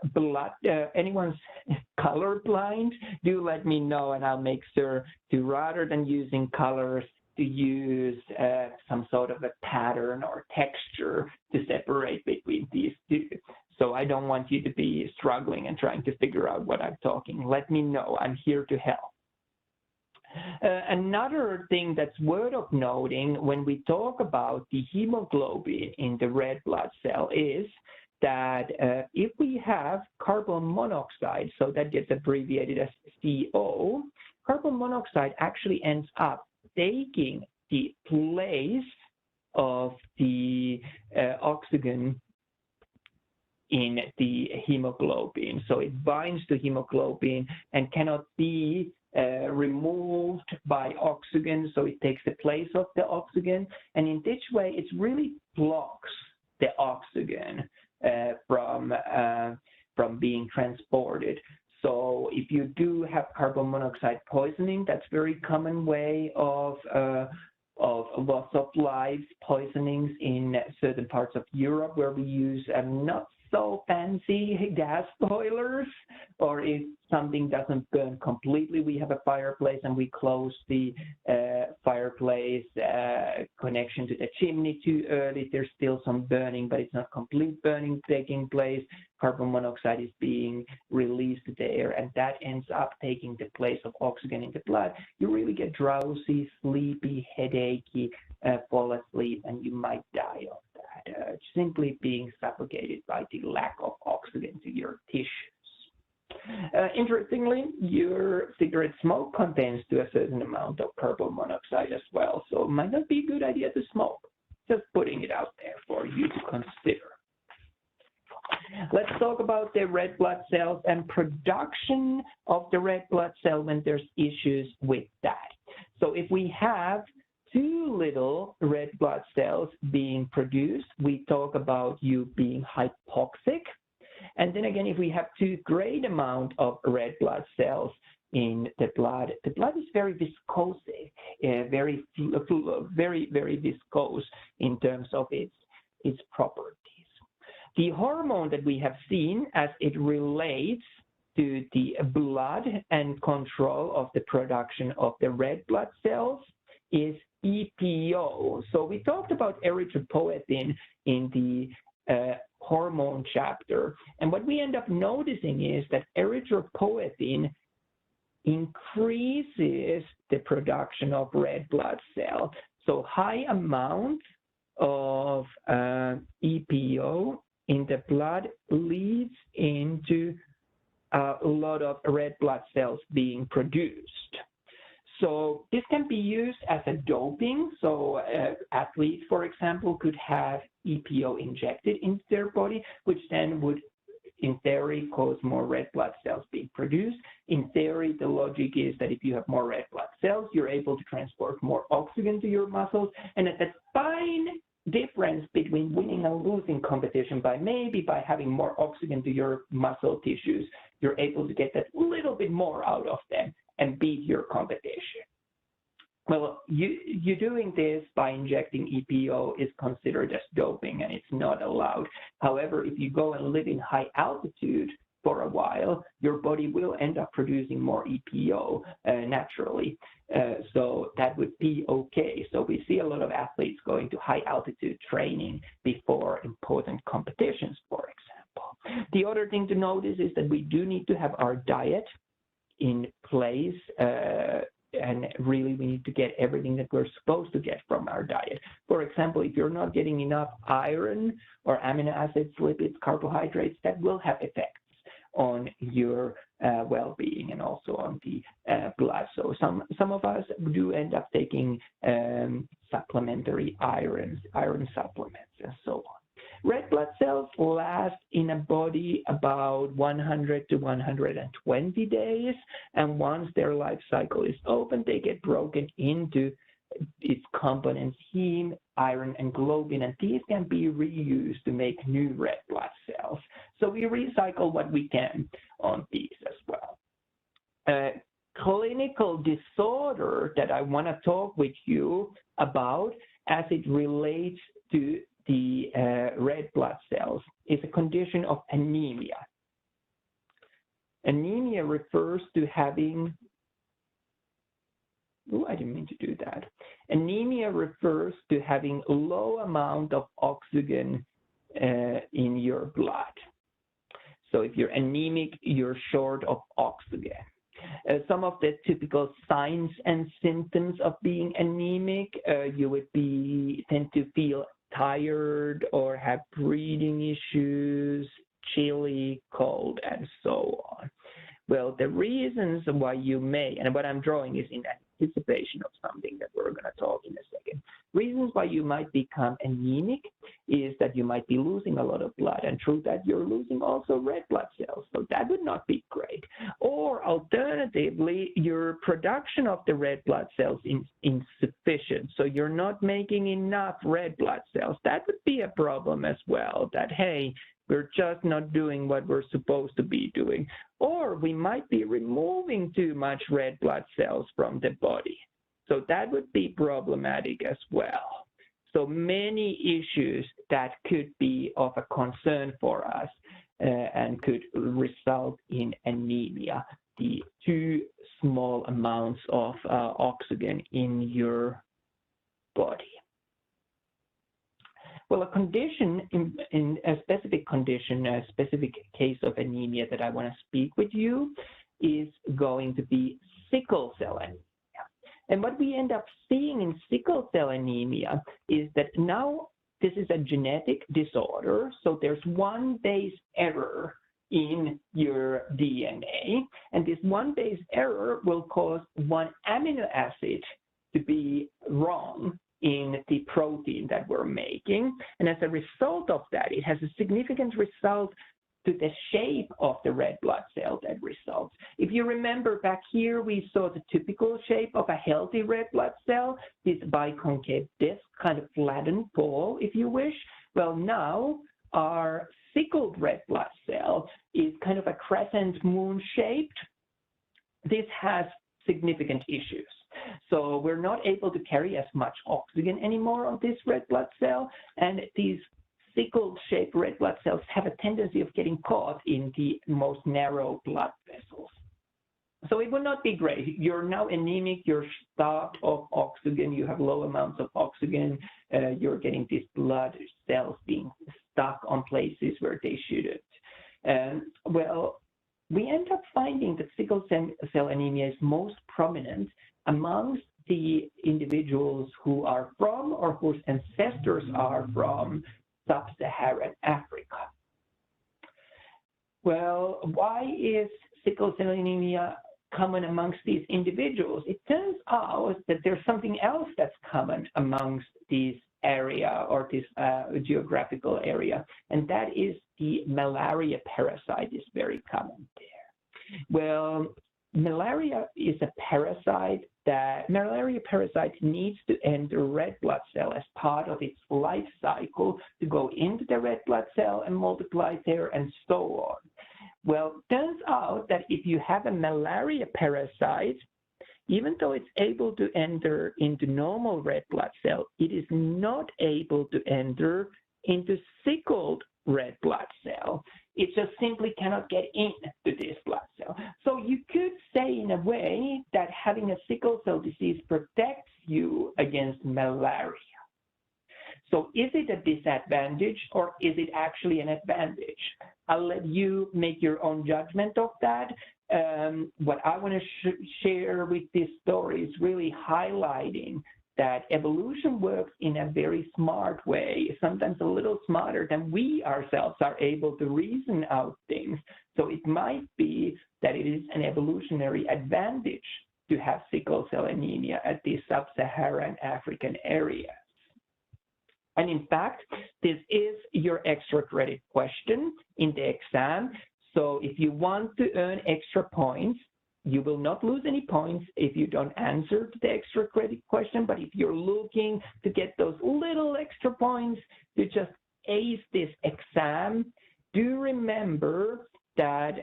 colorblind, do let me know, and I'll make sure to, rather than using colors, to use some sort of a pattern or texture to separate between these two. So I don't want you to be struggling and trying to figure out what I'm talking. Let me know. I'm here to help. Another thing that's worth of noting when we talk about the hemoglobin in the red blood cell is that if we have carbon monoxide, so that gets abbreviated as CO, carbon monoxide actually ends up taking the place of the oxygen in the hemoglobin. So it binds to hemoglobin and cannot be removed by oxygen, so it takes the place of the oxygen. And in this way, it really blocks the oxygen from being transported. So if you do have carbon monoxide poisoning, that's a very common way of loss of life poisonings in certain parts of Europe where we use not so fancy gas boilers, or if something doesn't burn completely, we have a fireplace and we close the fireplace connection to the chimney too early. There's still some burning, but it's not complete burning taking place. Carbon monoxide is being released to the air, and that ends up taking the place of oxygen in the blood. You really get drowsy, sleepy, headachy, fall asleep, and you might die of that, simply being suffocated by the lack of oxygen to your tissues. Interestingly, your cigarette smoke contains to a certain amount of carbon monoxide as well, so it might not be a good idea to smoke. Just putting it out there for you to consider. Let's talk about the red blood cells and production of the red blood cell when there's issues with that. So if we have too little red blood cells being produced, we talk about you being hypoxic. And then again, if we have too great amount of red blood cells in the blood is very viscose, very viscose in terms of its properties. The hormone that we have seen as it relates to the blood and control of the production of the red blood cells is EPO. So we talked about erythropoietin in the hormone chapter. And what we end up noticing is that erythropoietin increases the production of red blood cell. So high amount of EPO in the blood leads into a lot of red blood cells being produced. So this can be used as a doping. So athletes, for example, could have EPO injected into their body, which then would, in theory, cause more red blood cells being produced. In theory, the logic is that if you have more red blood cells, you're able to transport more oxygen to your muscles. And at that fine difference between winning and losing competition, by having more oxygen to your muscle tissues, you're able to get that little bit more out of them and beat your competition. Well, you doing this by injecting EPO is considered as doping, and it's not allowed. However, if you go and live in high altitude for a while, your body will end up producing more EPO naturally. So that would be okay. So we see a lot of athletes going to high altitude training before important competitions, for example. The other thing to notice is that we do need to have our diet in place, and really we need to get everything that we're supposed to get from our diet. For example, if you're not getting enough iron or amino acids, lipids, carbohydrates, that will have effects on your well-being and also on the blood. So some of us do end up taking supplementary iron supplements and so on. Red blood cells last in a body about 100 to 120 days, and once their life cycle is open, they get broken into its components, heme, iron, and globin, and these can be reused to make new red blood cells. So we recycle what we can on these as well. Clinical disorder that I want to talk with you about as it relates to the red blood cells is a condition of anemia. Anemia refers to having, I didn't mean to do that. Anemia refers to having low amount of oxygen in your blood. So if you're anemic, you're short of oxygen. Some of the typical signs and symptoms of being anemic, you would tend to feel tired or have breathing issues, chilly, cold, and so on. Well, the reasons why you may, and what I'm drawing is in anticipation of something that we're going to talk in a second. Reasons why you might become anemic is that you might be losing a lot of blood, and through that you're losing also red blood cells, so that would not be great. Or alternatively, your production of the red blood cells is insufficient, so you're not making enough red blood cells. That would be a problem as well, that, hey, we're just not doing what we're supposed to be doing. Or we might be removing too much red blood cells from the body. So that would be problematic as well. So many issues that could be of a concern for us and could result in anemia, the too small amounts of oxygen in your body. Well, a condition, in a specific condition, a specific case of anemia that I want to speak with you is going to be sickle cell anemia. And what we end up seeing in sickle cell anemia is that now this is a genetic disorder, so there's one base error in your DNA, and this one base error will cause one amino acid to be wrong in the protein that we're making. And as a result of that, it has a significant result to the shape of the red blood cell that results. If you remember back here, we saw the typical shape of a healthy red blood cell, this biconcave disc, kind of flattened ball, if you wish. Well, now our sickled red blood cell is kind of a crescent moon shaped. This has significant issues. So we're not able to carry as much oxygen anymore on this red blood cell, and these sickled shaped red blood cells have a tendency of getting caught in the most narrow blood vessels. So it would not be great. You're now anemic, you're starved of oxygen, you have low amounts of oxygen, you're getting these blood cells being stuck on places where they shouldn't. Well, we end up finding that sickle cell anemia is most prominent amongst the individuals who are from or whose ancestors are from sub-Saharan Africa. Well, why is sickle cell anemia common amongst these individuals? It turns out that there's something else that's common amongst these area or this geographical area, and that is the malaria parasite is very common there. Well, malaria is a parasite malaria parasite needs to enter red blood cell as part of its life cycle to go into the red blood cell and multiply there and so on. Well, turns out that if you have a malaria parasite, even though it's able to enter into normal red blood cell, it is not able to enter into sickled red blood cell. It just simply cannot get into this blood cell. So you could say in a way that having a sickle cell disease protects you against malaria. So is it a disadvantage or is it actually an advantage? I'll let you make your own judgment of that. What I want to share with this story is really highlighting that evolution works in a very smart way, sometimes a little smarter than we ourselves are able to reason out things. So it might be that it is an evolutionary advantage to have sickle cell anemia at the sub-Saharan African areas. And in fact, this is your extra credit question in the exam. So if you want to earn extra points, you will not lose any points if you don't answer the extra credit question, but if you're looking to get those little extra points to just ace this exam, do remember that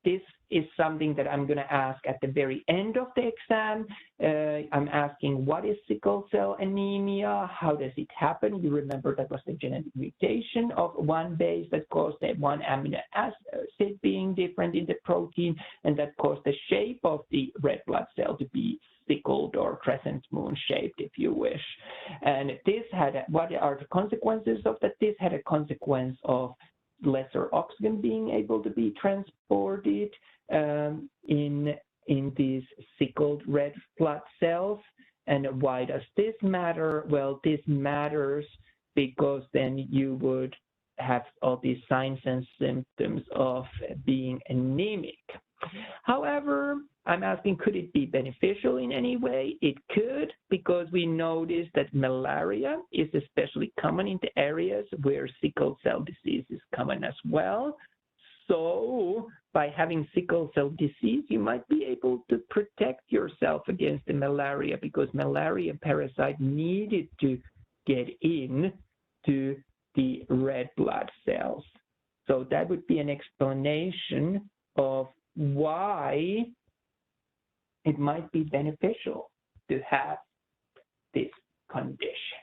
this is something that I'm going to ask at the very end of the exam. I'm asking, what is sickle cell anemia? How does it happen? You remember that was the genetic mutation of one base that caused that one amino acid being different in the protein, and that caused the shape of the red blood cell to be sickled or crescent moon shaped, if you wish. And this had, what are the consequences of that? This had a consequence of lesser oxygen being able to be transported in these sickled red blood cells. And why does this matter? Well, this matters because then you would have all these signs and symptoms of being anemic. However, I'm asking, could it be beneficial in any way? It could, because we noticed that malaria is especially common in the areas where sickle cell disease is common as well. So by having sickle cell disease, you might be able to protect yourself against the malaria, because malaria parasite needed to get in to the red blood cells. So that would be an explanation of why it might be beneficial to have this condition.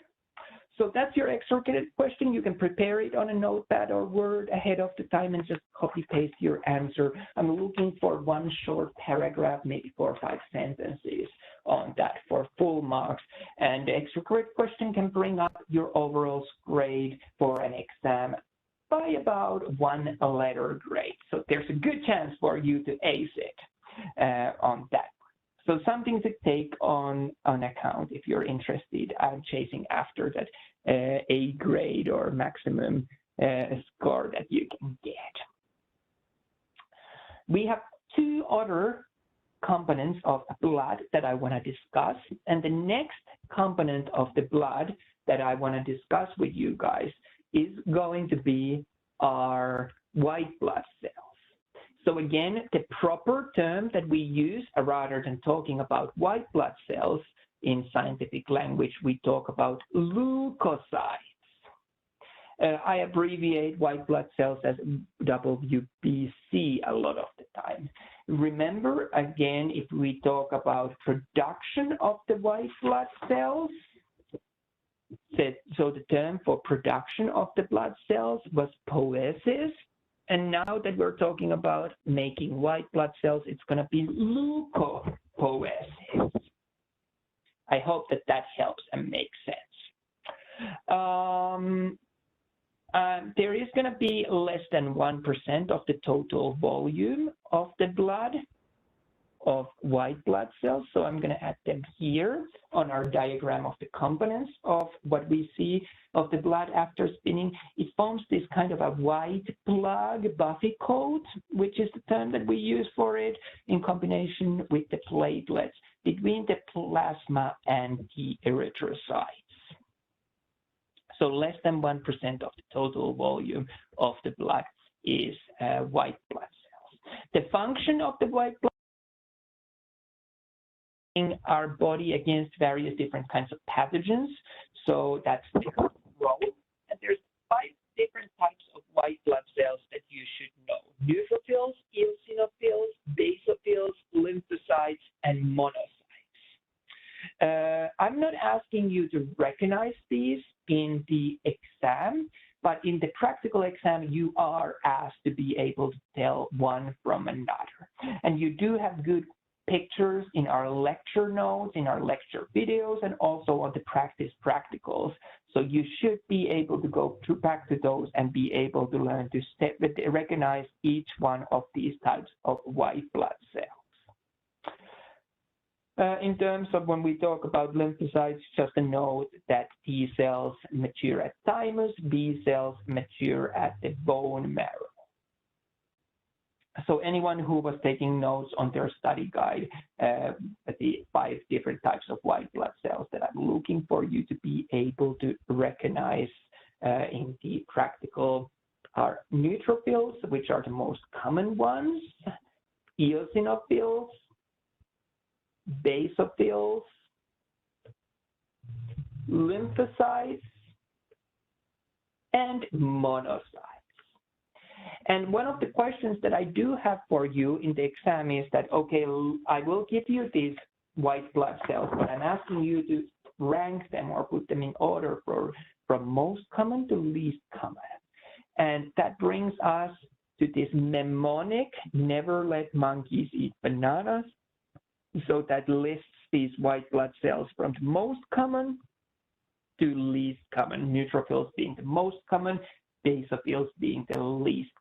So that's your extra question. You can prepare it on a notepad or Word ahead of the time and just copy paste your answer. I'm looking for one short paragraph, maybe 4 or 5 sentences on that for full marks. And the extra question can bring up your overall grade for an exam by about 1 letter grade. So there's a good chance for you to ace it on that. So something to take on account if you're interested. I'm chasing after that A grade or maximum score that you can get. We have 2 other components of blood that I want to discuss. And the next component of the blood that I want to discuss with you guys is going to be our white blood cells. So again, the proper term that we use, rather than talking about white blood cells in scientific language, we talk about leukocytes. I abbreviate white blood cells as WBC a lot of the time. Remember, again, if we talk about production of the white blood cells, so the term for production of the blood cells was poiesis. And now that we're talking about making white blood cells, it's going to be leukopoiesis. I hope that that helps and makes sense. There is going to be less than 1% of the total volume of the blood of white blood cells. So I'm going to add them here on our diagram of the components of what we see of the blood after spinning. It forms this kind of a white plug buffy coat, which is the term that we use for it, in combination with the platelets between the plasma and the erythrocytes. So less than 1% of the total volume of the blood is white blood cells. The function of the white blood in our body against various different kinds of pathogens. So that's the role. And there's 5 different types of white blood cells that you should know: neutrophils, eosinophils, basophils, lymphocytes, and monocytes. I'm not asking you to recognize these in the exam, but in the practical exam, you are asked to be able to tell one from another. And you do have good pictures in our lecture notes, in our lecture videos, and also on the practice practicals. So you should be able to go back to those and be able to learn to recognize each one of these types of white blood cells. In terms of when we talk about lymphocytes, just a note that T cells mature at thymus, B cells mature at the bone marrow. So anyone who was taking notes on their study guide, the 5 different types of white blood cells that I'm looking for you to be able to recognize in the practical are neutrophils, which are the most common ones, eosinophils, basophils, lymphocytes, and monocytes. And one of the questions that I do have for you in the exam is that, okay, I will give you these white blood cells, but I'm asking you to rank them or put them in order from most common to least common. And that brings us to this mnemonic, never let monkeys eat bananas. So that lists these white blood cells from the most common to least common, neutrophils being the most common, basophils being the least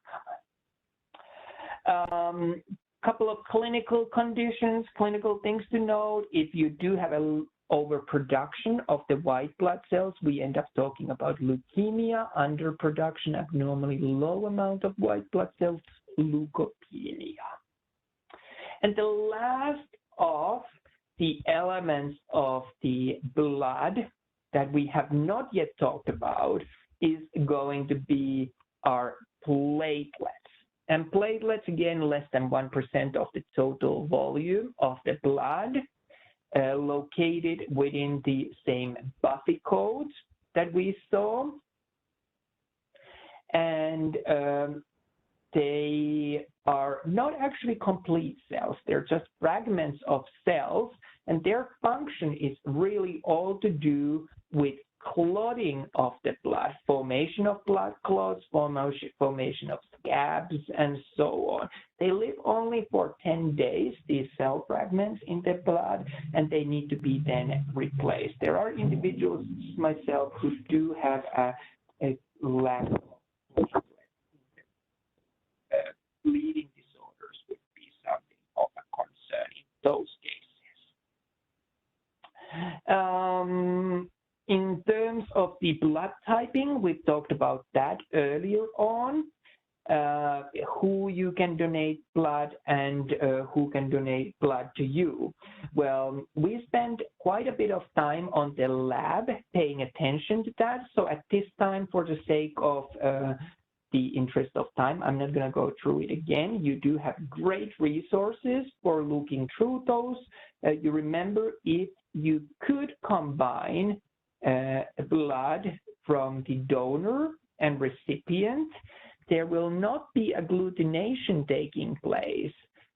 common. Couple of clinical conditions, clinical things to note. If you do have an overproduction of the white blood cells, we end up talking about leukemia, underproduction, abnormally low amount of white blood cells, leukopenia. And the last of the elements of the blood that we have not yet talked about is going to be our platelets. And platelets, again, less than 1% of the total volume of the blood, located within the same buffy codes that we saw. And they are not actually complete cells. They're just fragments of cells, and their function is really all to do with clotting of the blood, formation of blood clots, formation of scabs, and so on. They live only for 10 days, these cell fragments in the blood, and they need to be then replaced. There are individuals, myself, who do have a lack of bleeding disorders would be something of a concern in those cases. In terms of the blood typing, we talked about that earlier on, who you can donate blood and who can donate blood to you. Well, we spent quite a bit of time on the lab paying attention to that. So at this time, for the sake of the interest of time, I'm not going to go through it again. You do have great resources for looking through those. You remember, if you could combine blood from the donor and recipient, there will not be agglutination taking place.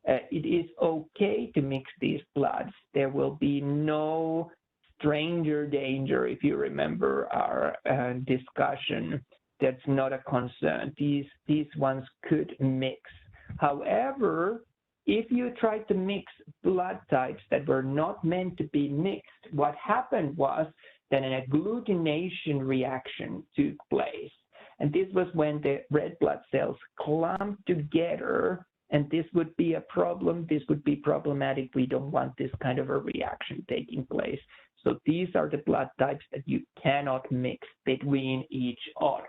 It is okay to mix these bloods. There will be no stranger danger, if you remember our discussion. That's not a concern. These ones could mix. However, if you try to mix blood types that were not meant to be mixed, what happened was that an agglutination reaction took place. And this was when the red blood cells clumped together, and this would be a problem. This would be problematic. We don't want this kind of a reaction taking place. So these are the blood types that you cannot mix between each other.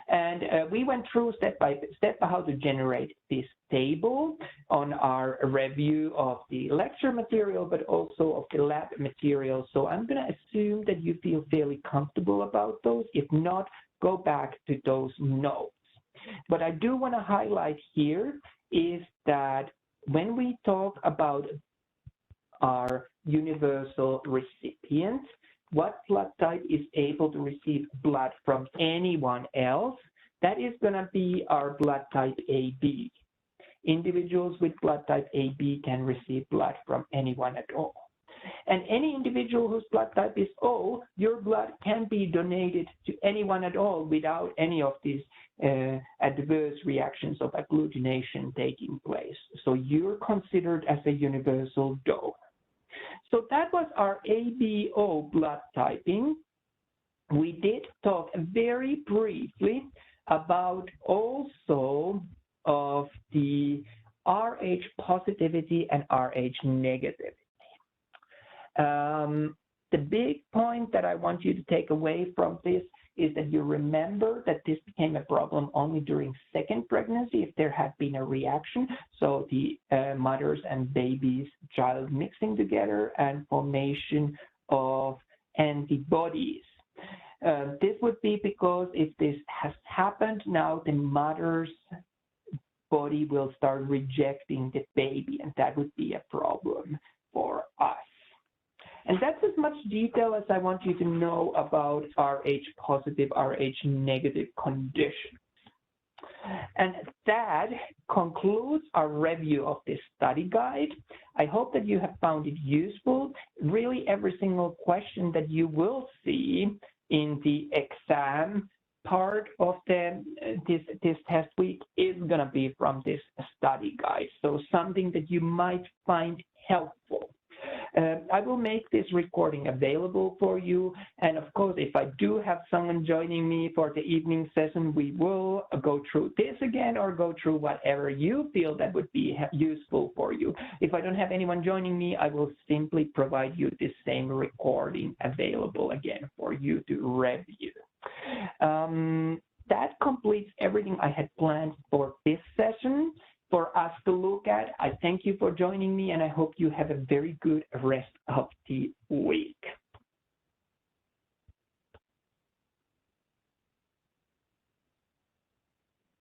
And we went through step by step how to generate this table on our review of the lecture material, but also of the lab material. So I'm going to assume that you feel fairly comfortable about those. If not, go back to those notes. What I do want to highlight here is that when we talk about our universal recipient, what blood type is able to receive blood from anyone else, that is going to be our blood type AB. Individuals with blood type AB can receive blood from anyone at all. And any individual whose blood type is O, your blood can be donated to anyone at all without any of these adverse reactions of agglutination taking place. So you're considered as a universal donor. So that was our ABO blood typing. We did talk very briefly about also of the Rh positivity and Rh negativity. The big point that I want you to take away from this is that you remember that this became a problem only during second pregnancy if there had been a reaction. So the mothers and babies, child mixing together and formation of antibodies. This would be because if this has happened now, the mother's body will start rejecting the baby, and that would be a problem for us. And that's as much detail as I want you to know about Rh positive, Rh negative conditions. And that concludes our review of this study guide. I hope that you have found it useful. Really, every single question that you will see in the exam part of this test week is going to be from this study guide. So something that you might find helpful. I will make this recording available for you. And of course, if I do have someone joining me for the evening session, we will go through this again or go through whatever you feel that would be useful for you. If I don't have anyone joining me, I will simply provide you this same recording available again for you to review. That completes everything I had planned for this session for us to look at. I thank you for joining me, and I hope you have a very good rest of the week.